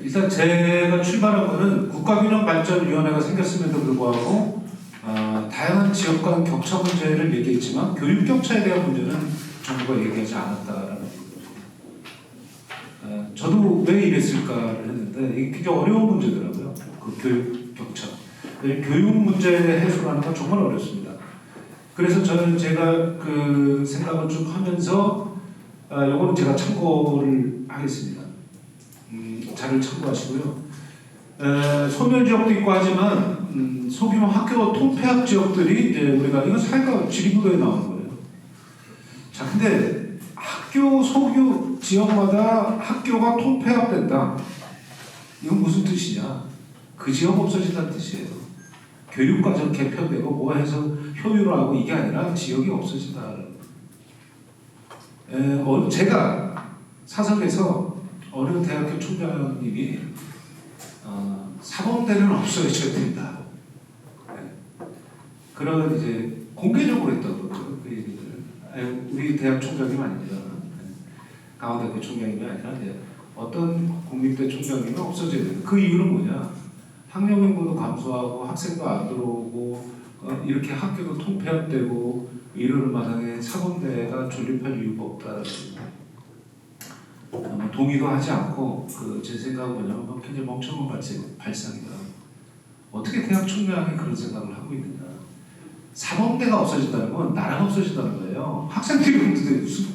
일단 제가 출발한 것은 국가균형발전위원회가 생겼음에도 불구하고 다양한 지역 간 격차 문제를 얘기했지만 교육 격차에 대한 문제는 정부가 얘기하지 않았다라는 거죠. 저도 왜 이랬을까를 했는데 이게 굉장히 어려운 문제더라고요. 그 교육 격차. 교육 문제 해소하는 건 정말 어렵습니다. 그래서 저는 제가 그 생각을 쭉 하면서 요거는 제가 참고를 하겠습니다. 자료를 참고하시고요. 소멸 지역도 있고 하지만 소규모 학교 통폐합 지역들이 이제 우리가 이거 사회과 지리구도에 나오는 거예요. 자, 근데 학교 소규 지역마다 학교가 통폐합된다. 이건 무슨 뜻이냐? 그 지역 없어진다는 뜻이에요. 교육과정 개편되고 뭐 해서 효율화하고 이게 아니라 지역이 없어진다. 제가 사석에서 어느 대학교 총장님이 사범대는 없어져야 된다. 그런 이제 공개적으로 했던 거죠. 그 얘기를. 우리 대학 총장님 아닙니다. 강원대학교 총장님이 아니라 어떤 국립대 총장님이 없어져야 된다. 그 이유는 뭐냐? 학령 인구도 감소하고 학생도 안 들어오고 이렇게 학교도 통폐합되고 이러는 마당에 사범대가 존립할 이유가 없다는 동의도 하지 않고 제 생각은 뭐냐면 굉장히 멍청한 발상이다. 어떻게 대학 총장이 그런 생각을 하고 있느냐? 사범대가 없어진다는 건 나라가 없어진다는 거예요. 학생들이 무슨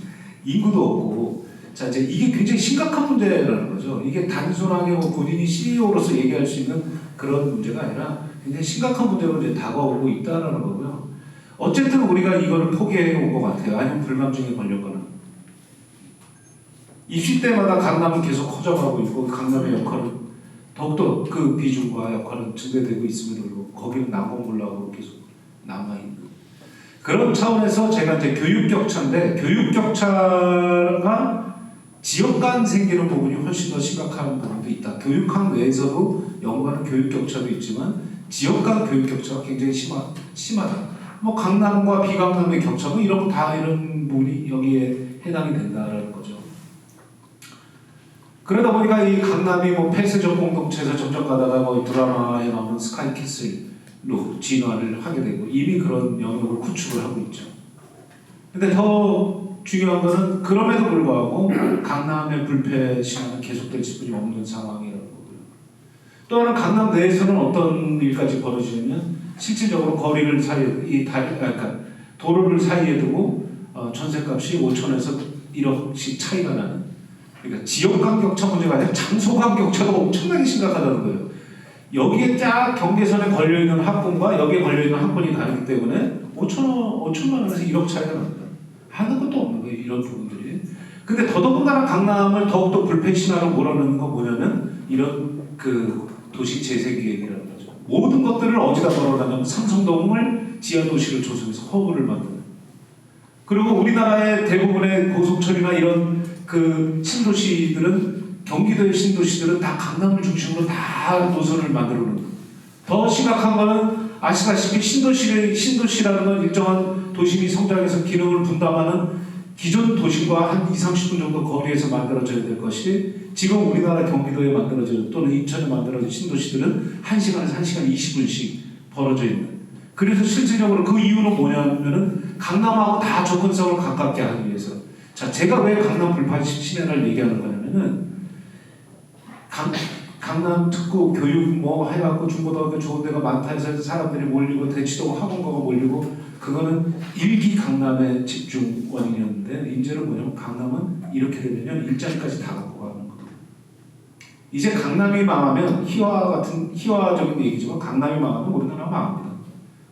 인구도 없고, 자 이제 이게 굉장히 심각한 문제라는 거죠. 이게 단순하게 뭐 본인이 CEO로서 얘기할 수 있는 그런 문제가 아니라 굉장히 심각한 문제로 이제 다가오고 있다라는 거고요. 어쨌든 우리가 이거를 포기해 온 것 같아요. 아니면 불감증에 걸렸거나. 입시 때마다 강남은 계속 커져가고 있고 강남의 역할은 더욱더 그 비중과 역할은 증대되고 있음에도 불구하고 거기는 난공불락으로 계속 남아있는 그런 차원에서 제가 이제 교육 격차인데 교육 격차가 지역 간 생기는 부분이 훨씬 더 심각한 부분도 있다. 교육학 내에서도 연구하는 교육 격차도 있지만 지역 간 교육 격차가 굉장히 심하다. 뭐 강남과 비강남의 격차 뭐 이런 거 다 이런 부분이 여기에 해당이 된다라는 거죠. 그러다 보니까 이 강남이 뭐 폐쇄적 공동체에서 점점 가다가 뭐 드라마에 나오는 스카이캐슬로 진화를 하게 되고 이미 그런 영역을 구축을 하고 있죠. 근데 더 중요한 거는 그럼에도 불구하고 강남의 불패 신화는 계속될 수밖에 없는 상황이라는 거고요. 또 하나 강남 내에서는 어떤 일까지 벌어지냐면 실질적으로 거리를 사이에 그러니까 도로를 사이에 두고 전셋값이 5천에서 1억씩 차이가 나는, 그러니까 지역 간 격차 문제가 아니라 장소 간 격차가 엄청나게 심각하다는 거예요. 여기에 딱 경계선에 걸려 있는 학군과 여기에 걸려 있는 학군이 다르기 때문에 5천만 원에서 1억 차이가 납니다. 하는 것도 없는 거예요, 이런 부분들이. 근데 더더군다나 강남을 더욱더 불패 신화로 몰아넣는 건 뭐냐면 이런 그 도시 재생 계획이라는 거죠. 모든 것들을 어디다 걸어놨냐면 삼성동을 지하 도시를 조성해서 허브를 만드는. 그리고 우리나라의 대부분의 고속철이나 이런 그 신도시들은, 경기도의 신도시들은 다 강남을 중심으로 다 노선을 만들어 놓는 거예요. 더 심각한 거는 아시다시피 신도시라는 건 일정한 도심이 성장해서 기능을 분담하는 기존 도심과 한 20-30분 정도 거리에서 만들어져야 될 것이, 지금 우리나라 경기도에 만들어진 또는 인천에 만들어진 신도시들은 1시간에서 1시간 20분씩 벌어져 있는. 그래서 실질적으로 그 이유는 뭐냐면은 강남하고 다 접근성을 가깝게 하기 위해서. 자, 제가 왜 강남 불패 신화를 얘기하는 거냐면은 강남 특구 교육 뭐 해갖고 중고등학교 좋은 데가 많다 해서 사람들이 몰리고 대치동 학원가가 몰리고 그거는 일기 강남의 집중 원인이었는데, 이제는 뭐냐면 강남은 이렇게 되면 일자리까지 다 갖고 가는 거예요. 이제 강남이 망하면 희화적인 얘기지만 강남이 망하면 우리나라가 망합니다.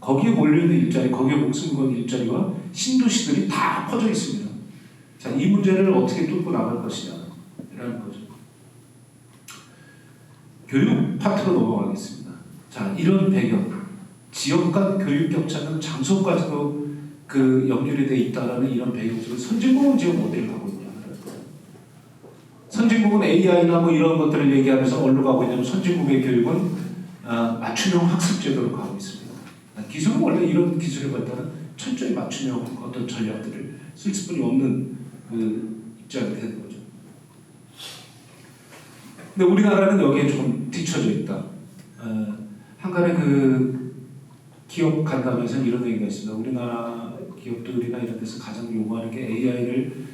거기에 몰려있는 일자리, 거기에 목숨 건 일자리와 신도시들이 다 퍼져 있습니다. 자, 이 문제를 어떻게 뚫고 나갈 것이냐라는 거죠. 교육 파트로 넘어가겠습니다. 자, 이런 배경, 지역 간 교육 격차는 장소까지도 그 연결이 돼 있다라는 이런 배경 속에 선진국은 지금 어디를 가고 있냐? 선진국은 AI나 뭐 이런 것들을 얘기하면서 어디로 가고 있냐면 선진국의 교육은 맞춤형 학습 제도로 가고 있습니다. 기술은 원래 이런 기술에 발달은 철저히 맞춤형 어떤 전략들을 쓸 수밖에 없는 그 입장이 되는 거죠. 근데 우리나라는 여기에 좀 뒤처져 있다. 한간에 그 기업 간담회에서 이런 얘기가 있습니다. 우리나라 기업들이나 이런 데서 가장 요구하는 게 AI를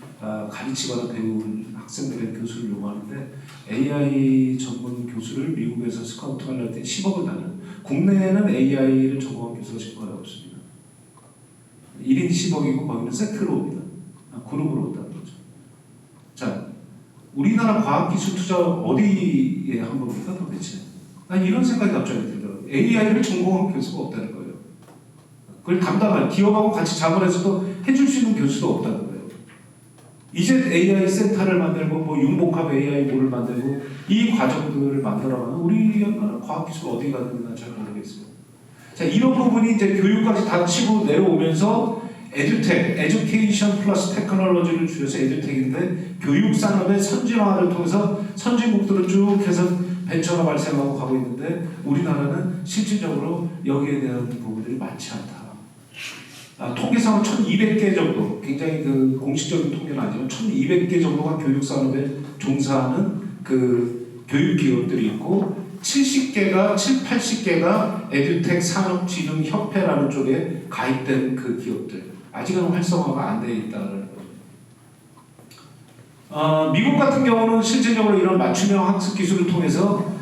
가르치거나 배우는 학생들의 교수를 요구하는데, AI 전문 교수를 미국에서 스카우트 하려고 때 10억을 달는, 국내에는 AI를 전공한 교수가 거의 없습니다. 1인 10억이고 거기는 세트로 옵니다. 그룹으로 온다는 거죠. 자, 우리나라 과학기술 투자 어디에 한 겁니까 도대체? 난 이런 생각이 갑자기 들더라고요. AI를 전공한 교수가 없다는 거예요. 그걸 담당할, 기업하고 같이 자본에서도 해줄 수 있는 교수도 없다는 거예요. 이제 AI 센터를 만들고 뭐 융복합 AI 뭐를 만들고 이 과정들을 만들어가는 우리나라 과학기술 어디 가는지 잘 모르겠어요. 자, 이런 부분이 이제 교육까지 다 치고 내려오면서 에듀텍, 에듀케이션 플러스 테크놀로지를 줄여서 에듀텍인데, 교육 산업의 선진화를 통해서 선진국들을 쭉 해서 벤처가 발생하고 가고 있는데 우리나라는 실질적으로 여기에 대한 부분들이 많지 않다. 통계상은 1,200개 정도, 굉장히 그 공식적인 통계는 아니지만 1,200개 정도가 교육 산업에 종사하는 그 교육 기업들이 있고 80개가 에듀텍 산업진흥협회라는 쪽에 가입된 그 기업들, 아직은 활성화가 안 돼 있다는 거죠. 미국 같은 경우는 실질적으로 이런 맞춤형 학습 기술을 통해서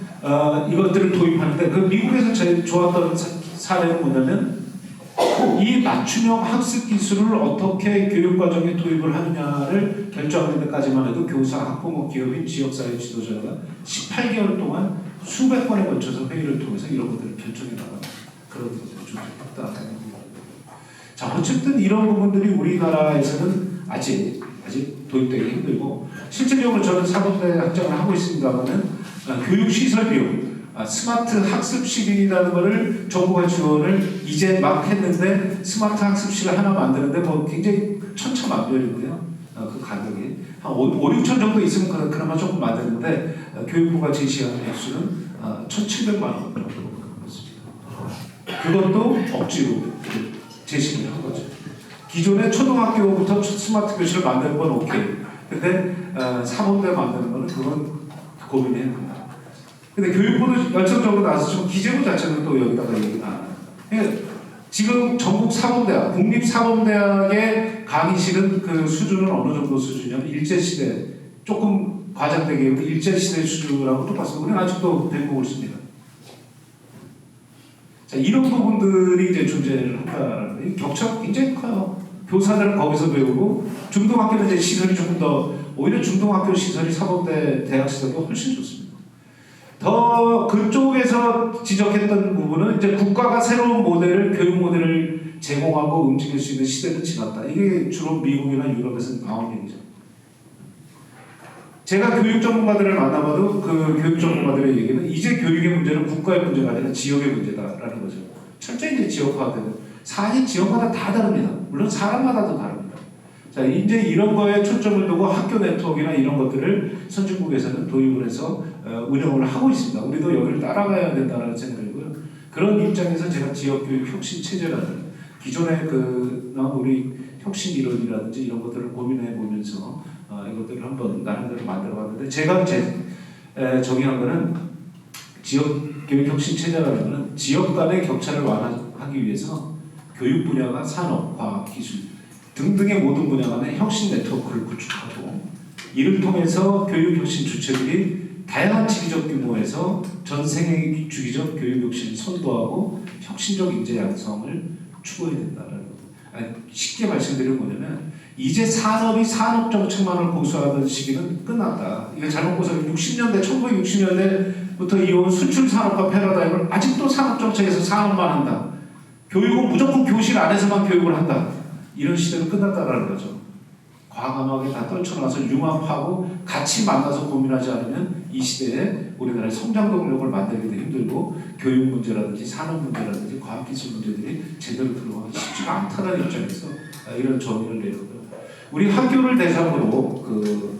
이것들을 도입하는데, 그 미국에서 제일 좋았던 사례는 뭐냐면 이 맞춤형 학습 기술을 어떻게 교육 과정에 도입을 하느냐를 결정하는 데까지만 해도 교사, 학부모, 기업인, 지역사회 지도자가 18개월 동안 수백 번에 걸쳐서 회의를 통해서 이런 것들을 결정해 나가는 그런 것들을 조직했다. 자, 어쨌든 이런 부분들이 우리나라에서는 아직 도입되기 힘들고, 실질적으로 저는 사범대 학장을 하고 있습니다만은 교육시설 비용, 스마트 학습실이라는 것을 정부가 지원을 이제 막 했는데, 스마트 학습실을 하나 만드는데 뭐 굉장히 천차만별인데요. 그 가격이 한 5-6천 정도 있으면 그나마 조금 만드는데, 교육부가 제시하는 액수는 1,700만 원 정도 그렇습니다. 그것도 억지로 제시를 한 거죠. 기존의 초등학교부터 스마트 교실을 만드는 건 오케이. 근데 사범대 만드는 거는 그건 고민해야 된다. 근데 교육부도 열성적으로 나서지만 기재부 자체는 또 여기다가 얘기를 안 해요. 그러니까 지금 전국 사범대학, 국립사범대학의 강의실은 그 수준은 어느 정도 수준이냐면 일제시대, 조금 과장되게 일제시대 수준하고 똑같습니다. 우리는 아직도 대목을 씁니다. 자, 이런 부분들이 이제 존재를 한다는 거예요. 격차가 굉장히 커요. 교사들은 거기서 배우고 중등학교는 이제 시설이 조금 더 오히려 중등학교 시설이 사범대 대학 시설보다 훨씬 좋습니다. 더 그쪽에서 지적했던 부분은 이제 국가가 새로운 모델을 교육 모델을 제공하고 움직일 수 있는 시대는 지났다. 이게 주로 미국이나 유럽에서 나온 얘기죠. 제가 교육 전문가들을 만나봐도 그 교육 전문가들의 얘기는 이제 교육의 문제는 국가의 문제가 아니라 지역의 문제다라는 거죠. 철저히 이제 지역화되고 사실 지역마다 다 다릅니다. 물론 사람마다도 다릅니다. 자, 이제 이런 거에 초점을 두고 학교 네트워크나 이런 것들을 선진국에서는 도입을 해서 운영을 하고 있습니다. 우리도 여기를 따라가야 된다는 생각이고요. 그런 입장에서 제가 지역교육 혁신 체제라는 기존의 우리 혁신 이론이라든지 이런 것들을 고민해 보면서 이것들을 한번 나름대로 만들어봤는데 제가 정의한 거는 지역교육 혁신 체제라는 거는 지역 간의 격차를 완화하기 위해서 교육 분야가 산업, 과학, 기술 등등의 모든 분야 간의 혁신 네트워크를 구축하고 이를 통해서 교육 혁신 주체들이 다양한 지리적 규모에서 전 세계 주기적 교육 혁신을 선도하고 혁신적 인재 양성을 추구해야 된다는 거. 쉽게 말씀드리면 뭐냐면 이제 산업이 산업 정책만을 고수하던 시기는 끝났다. 이게 잘못 보서 60년대, 1960년대부터 이어온 수출 산업과 패러다임을 아직도 산업 정책에서 산업만 한다. 교육은 무조건 교실 안에서만 교육을 한다. 이런 시대는 끝났다라는 거죠. 과감하게 다 떨쳐놔서 융합하고 같이 만나서 고민하지 않으면 이 시대에 우리나라의 성장 동력을 만들기도 힘들고 교육 문제라든지 산업 문제라든지 과학기술 문제들이 제대로 들어가기 쉽지가 않다는 입장에서 이런 정의를 내렸고요. 우리 학교를 대상으로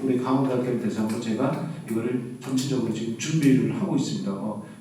우리 강원대학교를 대상으로 제가 이거를 전체적으로 지금 준비를 하고 있습니다.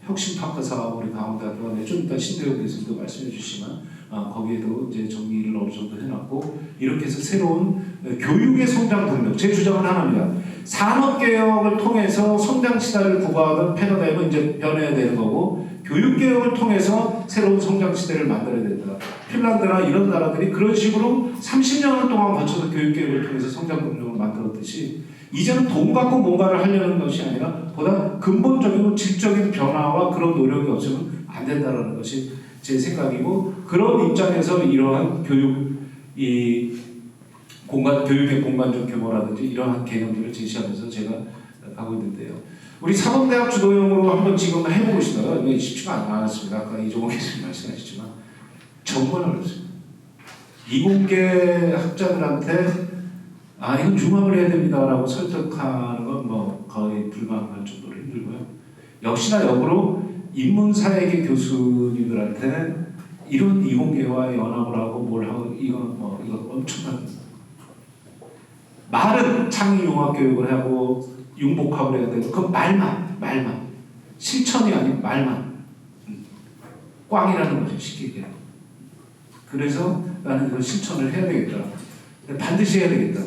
혁신파크 사업 우리 강원대학교가 좀 이따 신대엽 교수님도 말씀해 주시지만 거기에도 이제 정리를 어느 정도 해놨고 이렇게 해서 새로운 교육의 성장 동력 제 주장은 하나입니다. 산업개혁을 통해서 성장 시대를 구가하던 패러다임은 이제 변해야 되는 거고 교육개혁을 통해서 새로운 성장 시대를 만들어야 된다. 핀란드나 이런 나라들이 그런 식으로 30년을 동안 거쳐서 교육개혁을 통해서 성장 동력을 만들었듯이 이제는 돈 갖고 뭔가를 하려는 것이 아니라 보다 근본적이고 질적인 변화와 그런 노력이 없으면 안 된다는 것이 제 생각이고 그런 입장에서 이러한 교육의 공간적 규모라든지 이러한 개념들을 제시하면서 제가 가고 있는데요. 우리 사범대학 주도형으로 한번 지금 해보고 싶어요. 이게 쉽지가 않았습니다. 아까 이종호 교수님 말씀하셨지만 정말 어렵습니다. 이공계 학자들한테 이건 융합을 해야 됩니다라고 설득하는 건 거의 불가능할 정도로 힘들고요. 역시나 역으로 인문사회계 교수님들한테 이런 이공계와 연합을 하고 뭘 하고 이건 엄청난 말은 창의융합교육을 하고 융복합을 해야 되고 그건 말만 실천이 아닌 말만 꽝이라는 거죠. 쉽게 얘기하면. 그래서 나는 이걸 실천을 해야 되겠다. 반드시 해야 되겠다.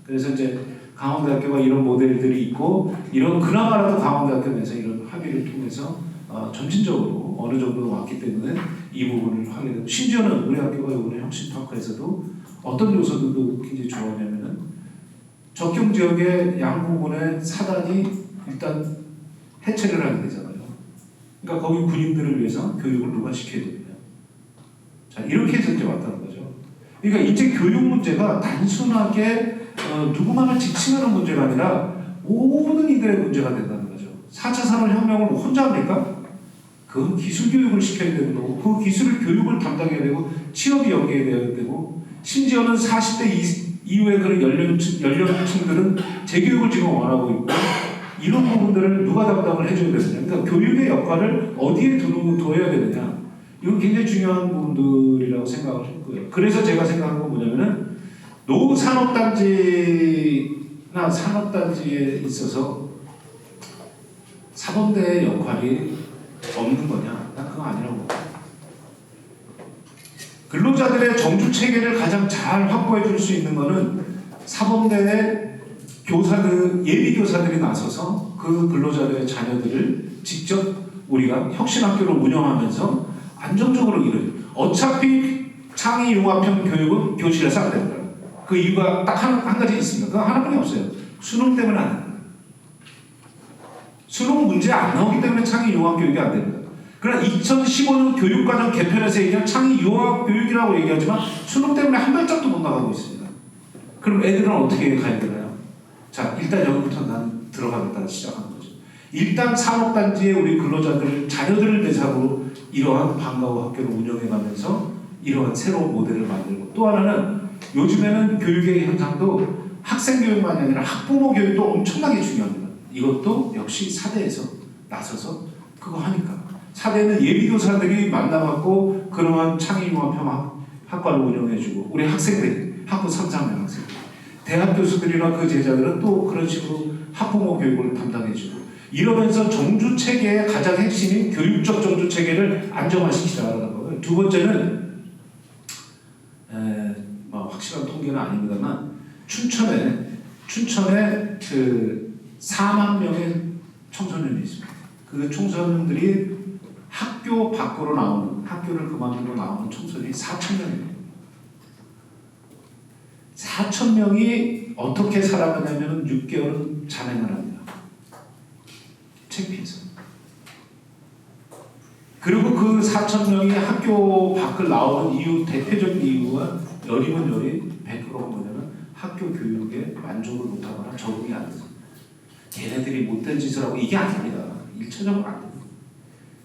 그래서 이제 강원대학교가 이런 모델들이 있고 이런 그나마라도 강원대학교 내에서 이런 합의를 통해서 점진적으로 어느 정도 왔기 때문에 이 부분을 하게 되고 심지어는 우리 학교가 이번에 혁신파크에서도 어떤 요소들도 굉장히 좋았냐면은 적경 지역의 양부군의 사단이 일단 해체를 하게 되잖아요. 그러니까 거기 군인들을 위해서 교육을 누가 시켜야 되느냐. 자 이렇게 해서 이제 왔다는 거죠. 그러니까 이제 교육 문제가 단순하게 누구만을 지칭하는 문제가 아니라 모든 이들의 문제가 된다는 거죠. 4차 산업혁명을 혼자 합니까? 그 기술 교육을 시켜야 되는 거고 그 기술을 교육을 담당해야 되고 취업이 여기에 돼야 되고 심지어는 40대 이후에 그런 연령층들은 재교육을 지금 원하고 있고 이런 부분들을 누가 담당을 해줘야 되느냐. 그러니까 교육의 역할을 어디에 둬야 되느냐. 이건 굉장히 중요한 부분들이라고 생각을 했고요. 그래서 제가 생각한 건 뭐냐면은 노후 산업단지나 산업단지에 있어서 사범대의 역할이 없는 거냐? 난 그거 아니라고 봅니다. 근로자들의 정주 체계를 가장 잘 확보해 줄 수 있는 것은 사범대의 교사들, 예비 교사들이 나서서 그 근로자들의 자녀들을 직접 우리가 혁신학교를 운영하면서 안정적으로 이뤄요. 어차피 창의융합형 교육은 교실에서 안 됩니다. 그 이유가 딱 한 가지 있습니다. 그 하나뿐이 없어요. 수능 때문에 안 됩니다. 수능 문제 안 나오기 때문에 창의융합교육이 안 됩니다. 그러나 2015년 교육과정 개편에서 얘기한 창의융합교육이라고 얘기하지만 수능 때문에 한 발짝도 못 나가고 있습니다. 그럼 애들은 어떻게 가야 되나요? 자, 일단 여기부터 난 들어가겠다 시작하는 거죠. 일단 산업단지에 우리 근로자들, 자녀들을 대상으로 이러한 방과후 학교를 운영해가면서 이러한 새로운 모델을 만들고, 또 하나는 요즘에는 교육의 현상도 학생교육만이 아니라 학부모 교육도 엄청나게 중요합니다. 이것도 역시 사대에서 나서서 그거 하니까. 사대는 예비교사들이 만나갖고 그러한 창의융합형 학과를 운영해주고, 우리 학생들, 학부 3, 4학년 학생들, 대학 교수들이나 그 제자들은 또 그런 식으로 학부모 교육을 담당해주고, 이러면서 정주체계의 가장 핵심인 교육적 정주체계를 안정화시키자는 거고요. 두 번째는 확실한 통계는 아닙니다만 춘천에 그 4만 명의 청소년이 있습니다. 그 청소년들이 학교 밖으로 나오는, 학교를 그만두고 나오는 청소년이 4,000명입니다. 4,000명이 어떻게 살아가냐면 6개월은 잔행을 합니다. 창피해서. 그리고 그 4,000명이 학교 밖을 나오는 이유, 대표적인 이유가 열이면 열이 100%가 뭐냐면 학교 교육에 만족을 못하거나 적응이 안 돼서. 걔네들이 못된 짓을 하고, 이게 아닙니다. 일차적으로 안 됩니다.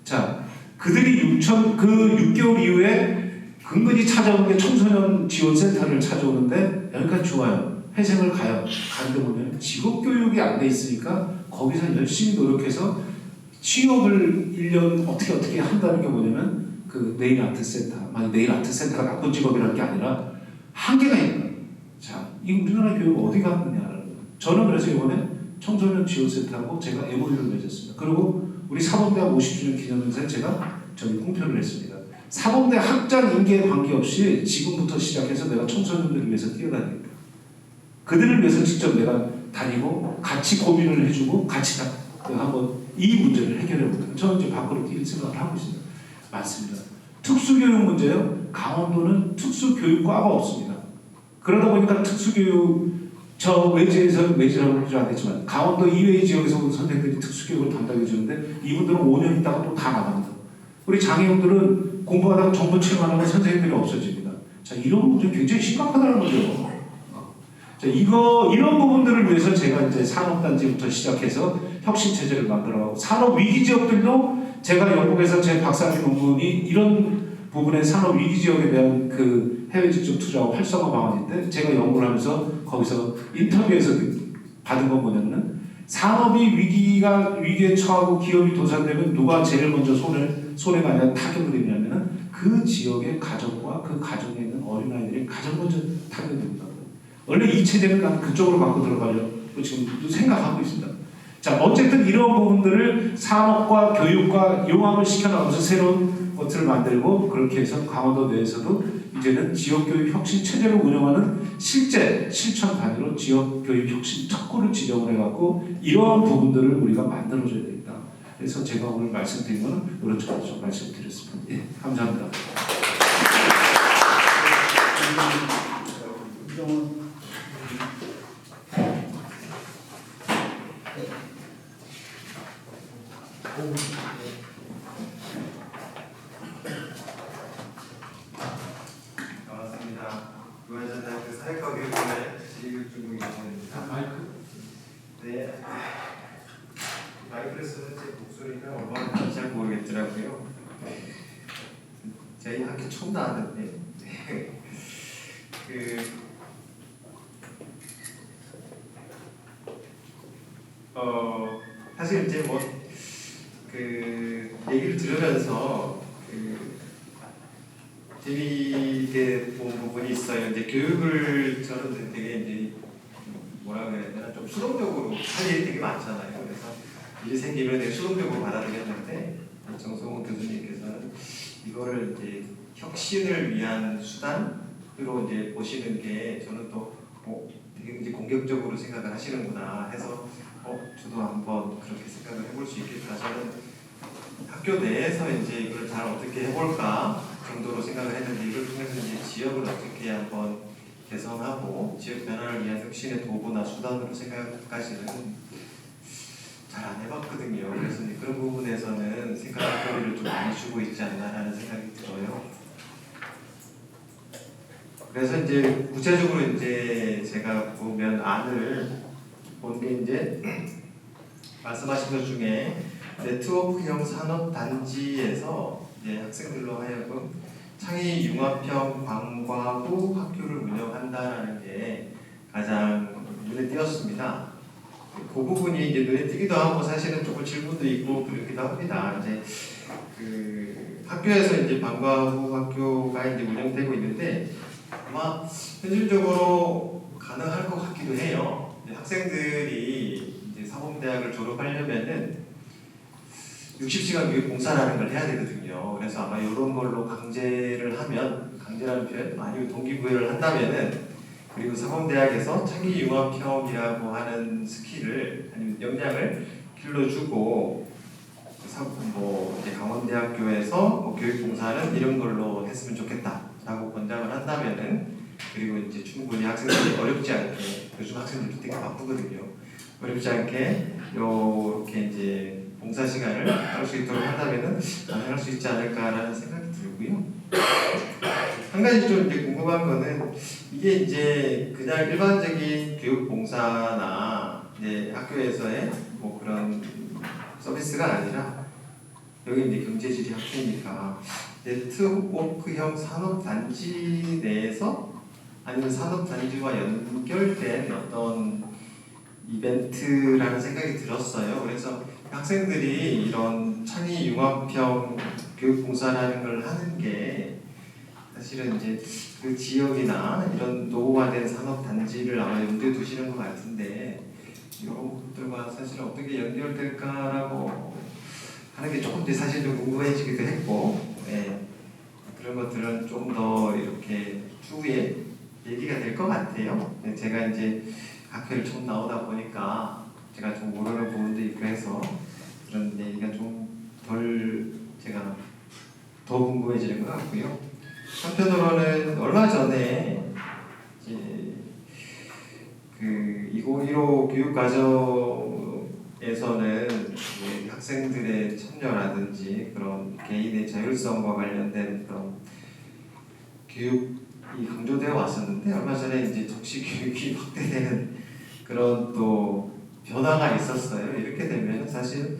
자, 그들이 6개월 이후에 근근히 찾아온 게 청소년 지원센터를 찾아오는데 여기까지 좋아요. 회생을 가요. 가는데 보면 직업교육이 안 돼 있으니까 거기서 열심히 노력해서 취업을 1년 어떻게 한다는 게 뭐냐면 그 네일 아트 센터. 네일 아트 센터가 나쁜 직업이라는 게 아니라 한계가 있는 거예요. 자, 이 우리나라 교육 어디 갔느냐라는 거예요. 저는 그래서 이번에 청소년 지원센터하고 제가 MOU를 맺었습니다. 그리고 우리 사범대학 50주년 기념행사에 제가 공표를 했습니다. 사범대 학장 임기에 관계없이 지금부터 시작해서 내가 청소년들을 위해서 뛰어다닙니다. 그들을 위해서 직접 내가 다니고 같이 고민을 해주고 같이 한번 이 문제를 해결해보자. 저는 이제 밖으로 뛸 생각을 하고 있습니다. 맞습니다. 특수교육 문제요. 강원도는 특수교육과가 없습니다. 그러다 보니까 특수교육, 저 외지라고 하지 않겠지만 강원도 이외의 지역에서 온 선생님들이 특수교육을 담당해 주는데 이분들은 5년 있다가 또 다 나갑니다. 우리 장애인들은 공부하다가 정보 체험하는 선생님들이 없어집니다. 자, 이런 문제 굉장히 심각하다는 거죠. 자, 이런 부분들을 위해서 제가 이제 산업단지부터 시작해서 혁신체제를 만들어가고, 산업위기 지역들도 제가 영국에서 제 박사학위 논문이 이런 부분의 산업위기 지역에 대한 그 해외 직접 투자와 활성화 방안인데, 제가 연구를 하면서 거기서 인터뷰에서 받은 건 뭐냐면, 산업이 위기에 처하고 기업이 도산되면 누가 제일 먼저 손해가 아니라 타격을 입냐면은 그 지역의 가정과 그 가정에 있는 어린아이들이 가장 먼저 타격을 입니다. 원래 이 체제는 나는 그쪽으로 갖고 들어가려고 지금 생각하고 있습니다. 자, 어쨌든 이런 부분들을 산업과 교육과 융합을 시켜나가면서 새로운 것들을 만들고, 그렇게 해서 강원도 내에서도 이제는 지역교육 혁신 체제를 운영하는 실제 실천 단위로 지역교육 혁신 특구를 지정을 해갖고 이러한 부분들을 우리가 만들어줘야 되겠다. 그래서 제가 오늘 말씀드린 것은 이런 쪽으로 좀 말씀드렸습니다. 예, 감사합니다. 반갑습니다. 부안전대학교 사회과 교육원의 지리교육중공 이정원입니다. 네. 마이크를 쓰는 제 목소리가 얼마나 나는지 잘 모르겠더라고요. 저희 학교 처음 나왔는데 사실 이제 얘기를 들으면서 재미있게 본 부분이 있어요. 이제 교육을 저는 되게 이제 뭐라 그래야 되나, 좀 수동적으로 할 일이 되게 많잖아요. 그래서 일이 생기면 되게 수동적으로 받아들였는데 정성호 교수님께서는 이거를 이제 혁신을 위한 수단으로 이제 보시는 게 저는 또 되게 이제 공격적으로 생각을 하시는구나 해서 저도 한번 그렇게 생각을 해볼 수 있겠다. 저는 학교 내에서 이제 이걸 잘 어떻게 해볼까 정도로 생각을 했는데 이걸 통해서 이제 지역을 어떻게 한번 개선하고 지역 변화를 위한 혁신의 도구나 수단으로 생각까지는 잘 안 해봤거든요. 그래서 이제 그런 부분에서는 생각거리를 좀 많이 주고 있지 않나라는 생각이 들어요. 그래서 이제 구체적으로 이제 제가 보면 안을 본 게 이제 말씀하신 것 중에 네트워크형 산업단지에서 이제 학생들로 하여금 창의 융합형 방과 후 학교를 운영한다라는 게 가장 눈에 띄었습니다. 그 부분이 이제 눈에 띄기도 하고 사실은 조금 질문도 있고 그렇기도 합니다. 이제 그 학교에서 이제 방과 후 학교가 이제 운영되고 있는데 아마 현실적으로 가능할 것 같기도 해요. 학생들이 이제 사범대학을 졸업하려면은 60시간 교육 봉사라는 걸 해야 되거든요. 그래서 아마 이런 걸로 강제를 하면, 강제라는 표현, 아니면 동기부여를 한다면은, 그리고 사범대학에서 창의융합형이라고 하는 스킬을, 아니면 역량을 길러주고, 이제 강원대학교에서 교육봉사는 이런 걸로 했으면 좋겠다라고 권장을 한다면은, 그리고 이제 충분히 학생들이 어렵지 않게, 요즘 학생들도 되게 바쁘거든요. 어렵지 않게 이렇게 이제 봉사 시간을 할 수 있도록 한다면은 가능할 수 있지 않을까라는 생각이 들고요. 한 가지 좀 이제 궁금한 거는 이게 이제 그냥 일반적인 교육 봉사나 이제 학교에서의 뭐 그런 서비스가 아니라 여기 이제 경제지리 학교니까 네트워크형 산업단지 내에서 아니면 산업단지와 연결된 어떤 이벤트라는 생각이 들었어요. 그래서 학생들이 이런 창의융합형 교육봉사라는 걸 하는 게 사실은 이제 그 지역이나 이런 노후화된 산업단지를 아마 염두에 두시는 것 같은데 이런 것들과 사실 어떻게 연결될까라고 하는 게 조금 사실 좀 궁금해지기도 했고 그런 것들은 좀 더 이렇게 추후에 얘기가 될 것 같아요. 제가 이제 학교를 처음 나오다 보니까 제가 좀 모르는 부분도 있고 해서 그런 얘기가 좀 덜 제가 더 궁금해지는 것 같고요. 한편으로는 얼마 전에 이제 그 2015 교육과정에서는 학생들의 참여라든지 그런 개인의 자율성과 관련된 그런 교육이 강조되어 왔었는데 얼마 전에 이제 적시 교육이 확대되는 그런 또 변화가 있었어요. 이렇게 되면 사실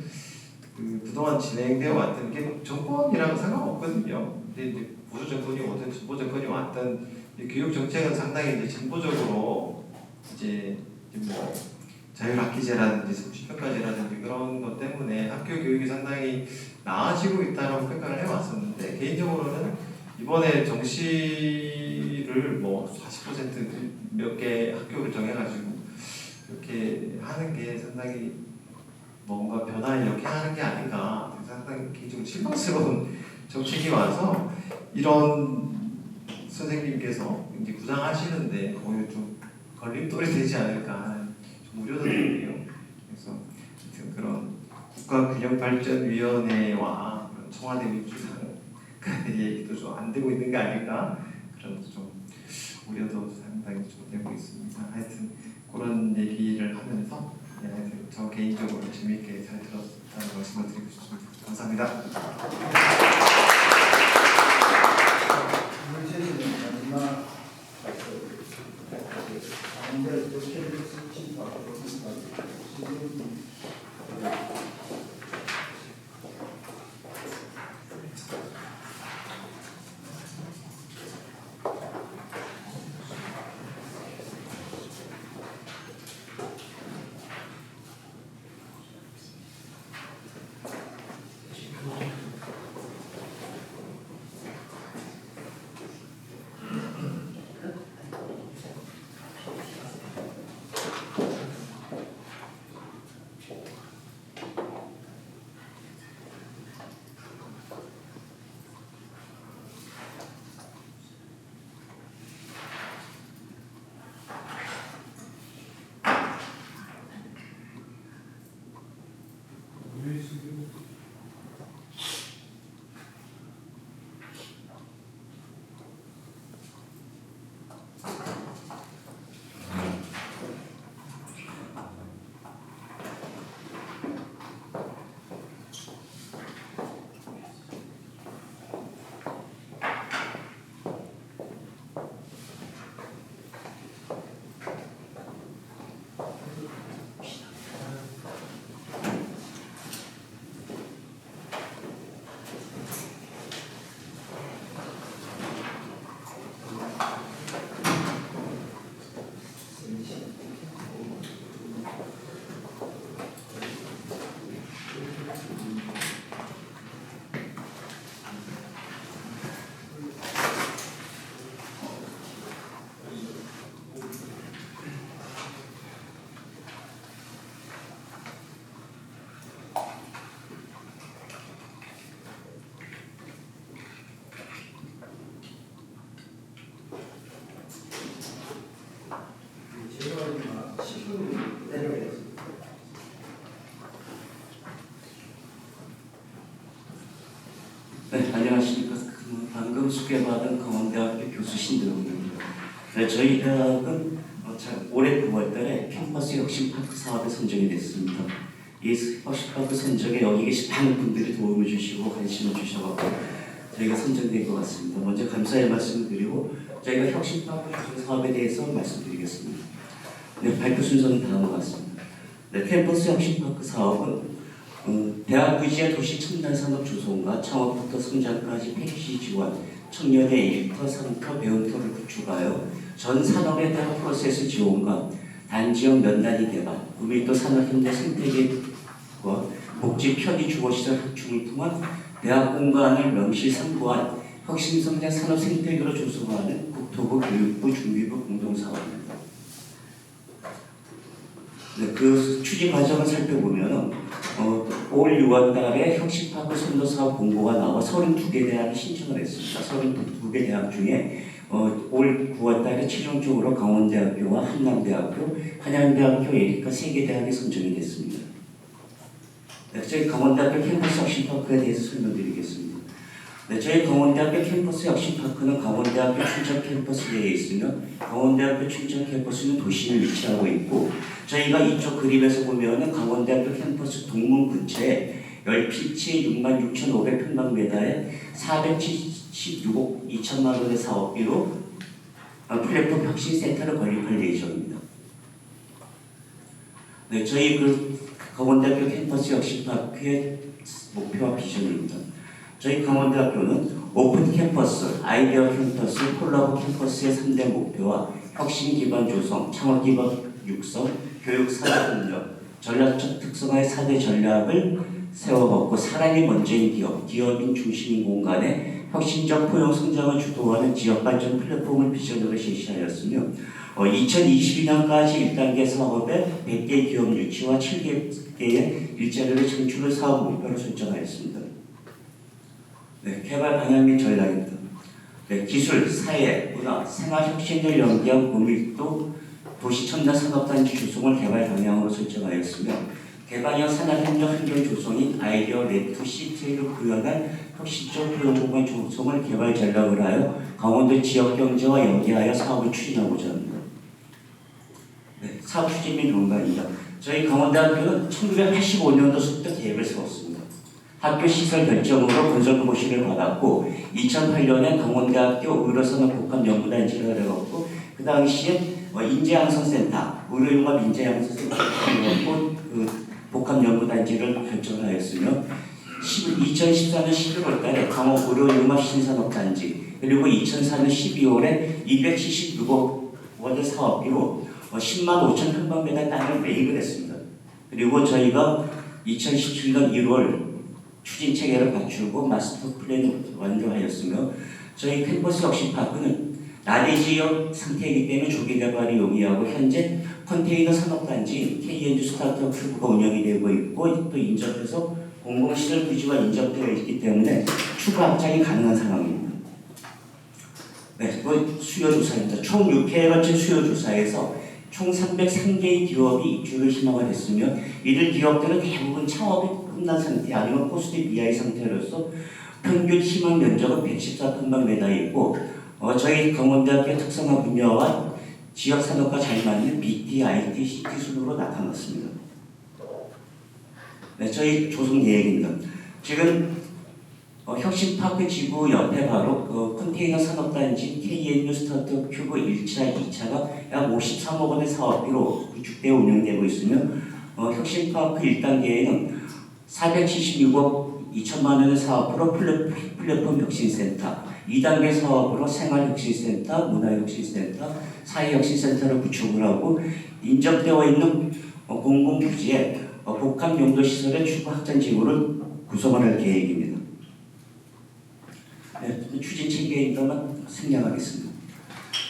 그동안 진행되어 왔던 게 정권이랑 상관없거든요. 근데 이제 보수 정권이 오든 진보 정권이 왔든 교육 정책은 상당히 이제 진보적으로 이제 뭐 자율학기제라든지 성취평가제라든지 그런 것 때문에 학교 교육이 상당히 나아지고 있다고 평가를 해왔었는데 개인적으로는 이번에 정시를 뭐 40% 몇 개 학교를 정해가지고 이렇게 하는 게 상당히 뭔가 변화를 역행하는 게 아닌가 상당히 개인적으로 실망스러운 정책이 와서 이런 선생님께서 이제 구상하시는데 오히려 좀 걸림돌이 되지 않을까 하는 좀 우려도 되고요. 그래서 그런 국가균형발전위원회와 청와대 민주당 그 얘기도 좀 안 되고 있는 게 아닐까 그런 좀 우려도 상당히 좀 되고 있습니다. 하여튼 그런 얘기를 하면서 저 개인적으로 재미있게 잘 들었다는 말씀을 드리고 싶습니다. 감사합니다. 오늘 세시는 마지막 가운데 이렇게 교육을 소개받은 강원대학교 교수 신대웅입니다. 네, 저희 대학은 올해 9월달에 캠퍼스 혁신파크 사업에 선정이 됐습니다. 이 혁신파크 선정에 여기 계신 많은 분들이 도움을 주시고 관심을 주셔서 저희가 선정된 것 같습니다. 먼저 감사의 말씀을 드리고 저희가 혁신파크 조성 사업에 대해서 말씀드리겠습니다. 네, 발표 순서는 다음과 같습니다. 네, 캠퍼스 혁신파크 사업은 대학 위주의 도시 첨단 산업 조성과 창업부터 성장까지 패키지 지원, 청년의 일터, 상터, 배움터를 구축하여 전 산업에 대한 프로세스 지원과 단지역 면단위 개발, 밀도 산업 현대 생태계와 복지 편의 주거시설 확충을 통한 대학 공간을 명실상부한 혁신성장 산업 생태계로 조성하는 국토부, 교육부, 중기부 공동사업입니다. 네, 그 추진 과정을 살펴보면 올 6월달에 혁신파크 선도사업 공고가 나와 32개 대학이 신청을 했습니다. 32개 대학 중에 올 9월달에 최종적으로 강원대학교와 한남대학교, 한양대학교, 예리카 3개 대학이 선정이 됐습니다. 네, 저희 강원대학교 캠퍼스 혁신파크에 대해서 설명드리겠습니다. 네, 저희 강원대학교 캠퍼스 혁신파크는 강원대학교 춘천 캠퍼스 내에 있으며 강원대학교 춘천 캠퍼스는 도시에 위치하고 있고 저희가 이쪽 그림에서 보면은 강원대학교 캠퍼스 동문 근처에 10피치 66,500평방미터에 476억 2천만 원의 사업비로 플랫폼 혁신센터를 건립할 예정입니다. 네, 저희 강원대학교 캠퍼스 혁신파크의 목표와 비전입니다. 저희 강원대학교는 오픈 캠퍼스, 아이디어 캠퍼스, 콜라보 캠퍼스의 3대 목표와 혁신 기반 조성, 창업 기반 육성, 교육 사회 협력, 전략적 특성화의 4대 전략을 세워먹고 사람이 먼저인 기업, 기업인 중심인 공간에 혁신적 포용 성장을 주도하는 지역 발전 플랫폼을 비전으로 제시하였으며 2022년까지 1단계 사업에 100개 기업 유치와 7개의 일자리를 창출을 사업 목표로 설정하였습니다. 네, 개발 방향 및 전략입니다. 네, 기술, 사회, 문화, 생활 혁신을 연계한 고밀도 도시 첨단 산업단지 조성을 개발 방향으로 설정하였으며 개방형 산업협력 환경 조성인 아이디어 네트 시티를 구현한 혁신적 포용공간 조성을 개발 전략을 하여 강원도 지역 경제와 연계하여 사업을 추진하고자 합니다. 네, 사업 추진 및 공간입니다. 저희 강원대학교는 1985년도부터 계획을 세웠습니다. 학교 시설 결정으로 건설 고시를 받았고 2008년에 강원대학교 의료산업복합연구단지를 하려고 그 당시에 인재양성센터, 의료융합 인재양성센터를 하려고 복합연구단지를 결정하였으며 2014년 11월달에 강원 의료융합 신산업단지 그리고 2004년 12월에 276억 원의 사업비로 10만 5천 평방미터 땅을 매입을 했습니다. 그리고 저희가 2017년 1월 추진 체계를 갖추고 마스터 플랜을 완료하였으며 저희 캠퍼스 혁신파크는 나대 지역 상태이기 때문에 조기 개발이 용이하고 현재 컨테이너 산업단지 KNG 스타트업 큐브가 운영이 되고 있고 또 인접해서 공공시설 부지가 인접되어 있기 때문에 추가 확장이 가능한 상황입니다. 네, 수요 조사입니다. 총 6회에 걸친 수요 조사에서 총 303개의 기업이 입주를 희망을 했으며 이들 기업들은 대부분 창업이 끝난 상태 아니면 포스트 미아이 상태로서 평균 희망 면적은 114평방미터이고 저희 강원대학교 특성화 분야와 지역 산업과 잘 맞는 BT, IT, CT 순으로 나타났습니다. 네, 저희 조성 계획입니다. 지금 혁신파크 지구 옆에 바로 컨테이너 산업단지 KNU 스타트업 큐브 1차, 2차가 약 53억 원의 사업비로 구축되어 운영되고 있으며 혁신파크 1단계에는 476억 2천만 원의 사업으로 플랫폼 혁신센터, 2단계 사업으로 생활혁신센터, 문화혁신센터, 사회혁신센터를 구축을 하고 인접되어 있는 공공부지에 복합용도시설의 추가 확장 지구를 구성을 할 계획입니다. 네, 추진 체계인가만 생략하겠습니다.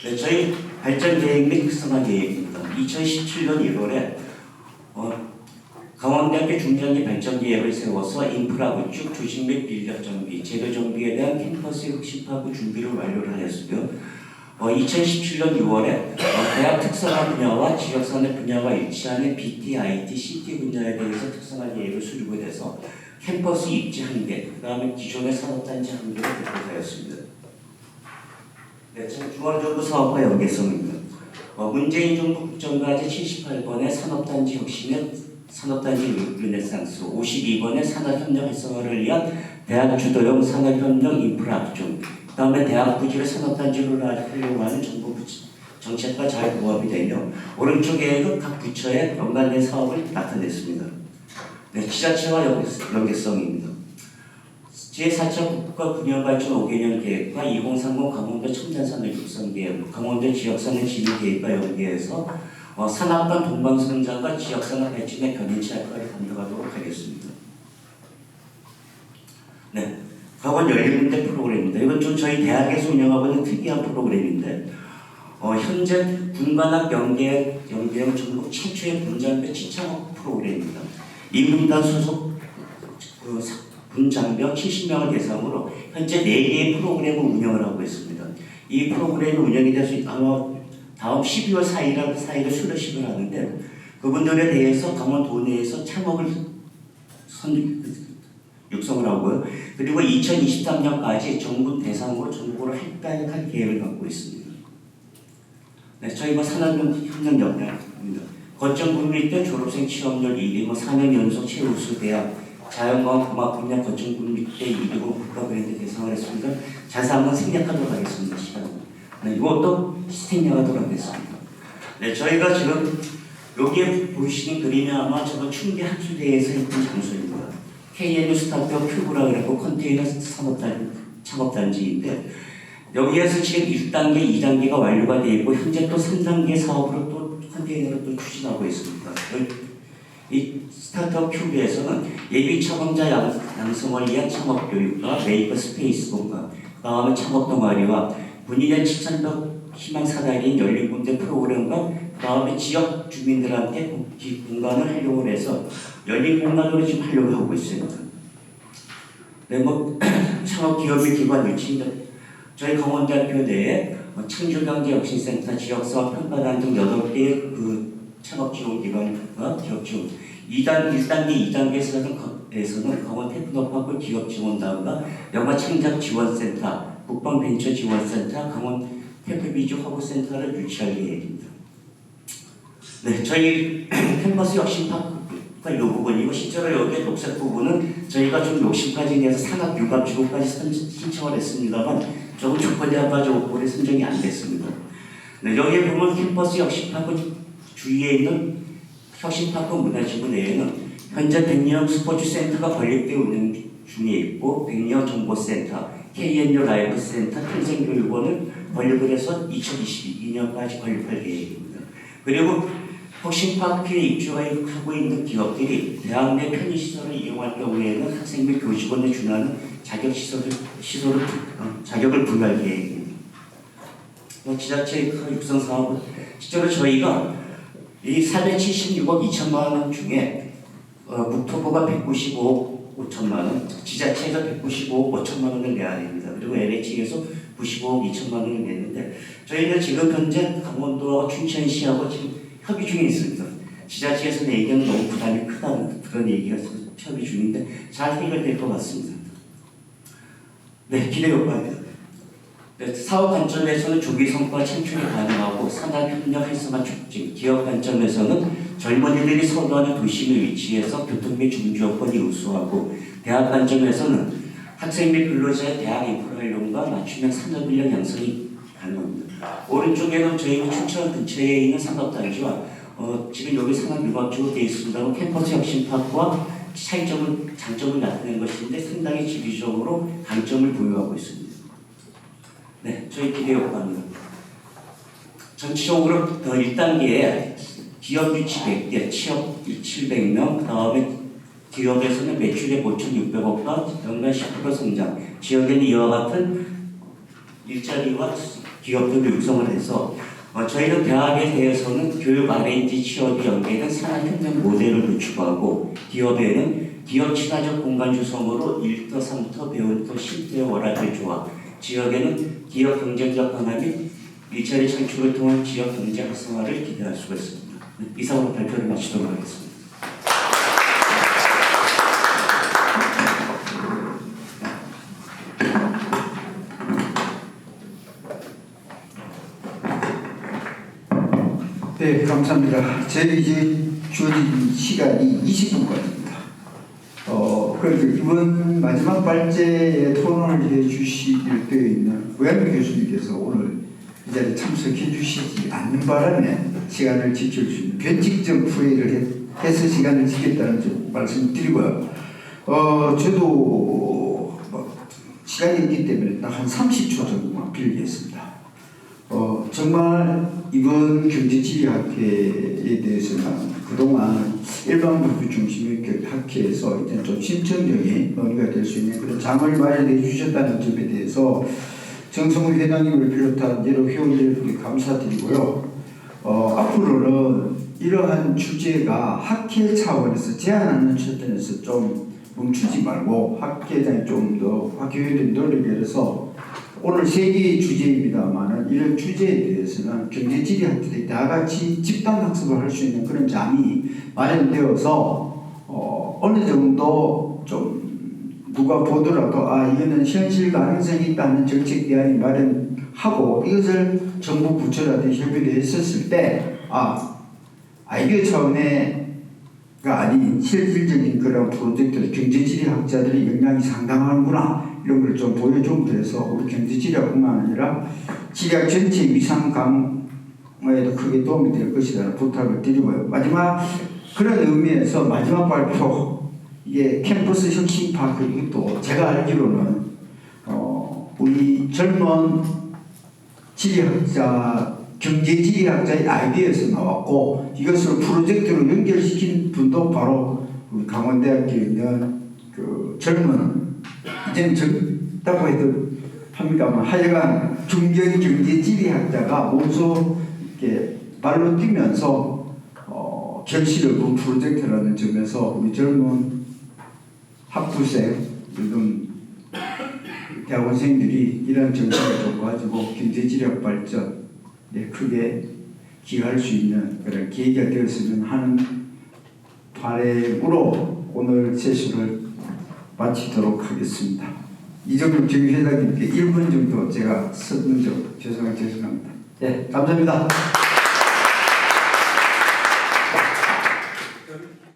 네, 저희 발전 계획 및 특성화 계획입니다. 2017년 1월에 강원대학교 중장기 발전 계획을 세워서 인프라 구축, 조직 및 인력 정비, 제도 정비에 대한 캠퍼스 혁신파크 준비를 완료를 하였으며 2017년 6월에 대학 특성화 분야와 지역산업 분야와 일치하는 BT, IT, CT 분야에 대해서 특성화 계획을 수립을 해서 캠퍼스 입지 1개, 그 다음에 기존의 산업단지 1개를 배포하였습니다. 네, 저는 중앙정부 사업과 연계성입니다. 문재인 정부 국정과제 78번의 산업단지 혁신의 산업단지 르네상스, 52번의 산업협력 활성화를 위한 대학 주도형 산업협력 인프라 확충, 그 다음에 대학 부지를 산업단지로 활용하는 정부 정책과 잘 부합이 되며 오른쪽에는 각 부처의 연관된 사업을 나타냈습니다. 네, 지자체와 연계성입니다. 제4차 국가군영발전 5개년 계획과 2030 강원도 첨단산업 육성 계획, 강원도 지역산업 진입 계획과 연계해서 산업 간 동방성장과 지역산업 발전의 견인차 역할을 감당하도록 하겠습니다. 네, 강원 열린문대 프로그램입니다. 이건 좀 저희 대학에서 운영하고 있는 특이한 프로그램인데 현재 군관학 연계형 전국 최초의 군장병 신창업 프로그램입니다. 이 군단 소속 군장병 70명을 대상으로 현재 4개의 프로그램을 운영을 하고 있습니다. 이 프로그램이 운영이 돼서 아마 다음 12월 4일에 수료식을 하는데 그분들에 대해서 강원 도내에서 창업을 육성을 하고요. 그리고 2023년까지 전국 대상으로 전국으로 획단할 계획을 갖고 있습니다. 네, 저희가 산업협력 역량입니다. 거점국립대 졸업생 취업률 1위, 4년 연속 최우수 대학, 자연과학 공학 분야 거점국립대 2등 국가브랜드 대상을 했습니다. 자세히 한번 생략하도록 하겠습니다. 시간. 네, 이것도 생략하도록 하겠습니다. 네, 저희가 지금 여기에 보시는 그림이 아마 저거 충계 학술대에서 했던 장소입니다. KNU 스타트업 큐브라 그래고 컨테이너 창업단지인데 여기에서 지금 1단계, 2단계가 완료가 되어 있고 현재 또 3단계 사업으로 또 컨테이너를 또 추진하고 있습니다. 이 스타트업 큐브에서는 예비 창업자 양성을 위한 창업 교육과 메이커 스페이스 공간, 그다음에 창업 동아리와 본인의 직장적 희망 사다리인 열린 군대 프로그램과 그다음에 지역 주민들한테 공간을 활용을 해서 열린 공간으로 지금 활용을 하고 있습니다. 네, 창업 기업의 기관 유치인데 저희 강원대학교 내에 창조경제혁신센터, 지역사업 평가단 등 8개의 그 창업지원기관과 기업지원 1단계, 2단계에서는 강원 테크노파크 기업지원단과 영화창작지원센터, 국방벤처지원센터, 강원 테크비즈 허브센터를 유치할 계획입니다. 네, 저희 캠퍼스 혁신파크가 이 부분이고 실제로 여기에 녹색 부분은 저희가 좀 욕심까지 내서 산업 융합지구까지 신청을 했습니다만 조금 조건이 안 맞아 올해 선정이 안 됐습니다. 네, 여기에 보면 캠퍼스 혁신파크 주위에 있는 혁신파크 문화지구 내에는 현재 백령 스포츠센터가 건립되어 운영 중에 있고 백령 정보센터, KNU 라이브 센터, 평생교육원을 건립을 해서 2022년까지 건립할 계획입니다. 그리고 혁신파크에 입주하고 있는 기업들이 대학 내 편의시설을 이용할 경우에는 학생 및 교직원에 준하는 자격을 부여할 계획입니다. 지자체 육성 사업은 실제로 저희가 이 476억 2천만 원 중에 국토부가 195억 5천만 원, 지자체에서 195억 5천만 원을 내야 됩니다. 그리고 LH에서 95억 2천만 원을 냈는데 저희는 지금 현재 강원도와 춘천시하고 지금 협의 중에 있습니다. 지자체에서 내기는 너무 부담이 크다는 그런 얘기가 협의 중인데 잘 해결될 것 같습니다. 네, 기대 효과입니다. 네, 사업 관점에서는 조기 성과 창출이 가능하고 산업협력 활성화 촉진, 기업 관점에서는 젊은이들이 선호하는 도심의 위치에서 교통 및 중주 여건이 우수하고 대학 관점에서는 학생 및 근로자의 대학 인프라 활용과 맞춤형 산업인력 양성이 가능합니다. 오른쪽에는 저희 춘천 근처에 있는 산업단지와 지금 여기 산업융합지구로 되어 있습니다만 캠퍼스 혁신파크와 장점을 나타낸 것인데 상당히 지리적으로 강점을 보유하고 있습니다. 네, 저희 기대 효과입니다. 전체적으로 1단계에 기업 유치 100개, 취업 700명, 그 다음에 기업에서는 매출액 5,600억과 연간 10% 성장, 지역에는 이와 같은 일자리와 기업들을 육성을 해서 저희는 대학에 대해서는 교육 R&D 취업이 연계된 산업협력 모델을 구축하고 기업에는 기업 친화적 공간 구성으로 1터, 3터, 배운터, 10터 워라밸 조합, 지역에는 기업 경쟁력 강화 및 일자리 창출을 통한 지역 경제 활성화를 기대할 수가 있습니다. 이상으로 발표를 마치도록 하겠습니다. 네, 감사합니다. 저희 이제 주어진 시간이 20분까지입니다. 그래서 이번 마지막 발제에 토론을 해주시기로 되어 있는 고양미 교수님께서 오늘 이 자리에 참석해 주시지 않는 바람에 시간을 지킬 수 있는 변칙적 후회를 해서 시간을 지켰다는 점 말씀드리고요. 저도 시간이 있기 때문에 딱 한 30초 정도만 빌리겠습니다. 정말 이번 경제지리학회에 대해서는 그동안 일반 부부 중심의 학회에서 이제 좀 심층적인 논의가 될 수 있는 그런 장을 마련해 주셨다는 점에 대해서 정성우 회장님을 비롯한 여러 회원들께 감사드리고요. 앞으로는 이러한 주제가 학회 차원에서 제안하는 차원에서 좀 멈추지 말고 학회장이 좀 더 학회의원들 노력을 해서 오늘 세 개의 주제입니다만은 이런 주제에 대해서는 경제지리학들이 다 같이 집단 학습을 할 수 있는 그런 장이 마련되어서 어느 정도 좀 누가 보더라도 이거는 현실 가능성이 있다는 정책 대안이 마련하고 이것을 정부 부처라든지 협의를 했었을 때 아이디어 차원의 아닌 실질적인 그런 프로젝트를 경제지리학자들의 역량이 상당하구나 이런 걸 좀 보여줌으로 해서 우리 경제지리학뿐만 아니라 지리학 전체 위상 강화에도 크게 도움이 될 것이라는 부탁을 드리고요. 마지막 그런 의미에서 마지막 발표 이게 캠퍼스 혁신파크 이것도 제가 알기로는 우리 젊은 지리학자 경제지리학자의 아이디어에서 나왔고 이것을 프로젝트로 연결시킨 분도 바로 우리 강원대학교에 있는 그 젊은 이제는 젊다고 해도 합니다만 하여간 중견 경제지리학자가 몸소 이렇게 발로 뛰면서 결실을 본 프로젝트라는 점에서 우리 젊은 학부생 요즘 대학원생들이 이런 정신을 좀 가지고 경제지리학 발전 크게 기여할 수 있는 그런 계기가 되었으면 하는 바람으로 오늘 세션을 마치도록 하겠습니다. 이정국 정회장님께 1분 정도 제가 썼는 점 죄송합니다. 네, 감사합니다.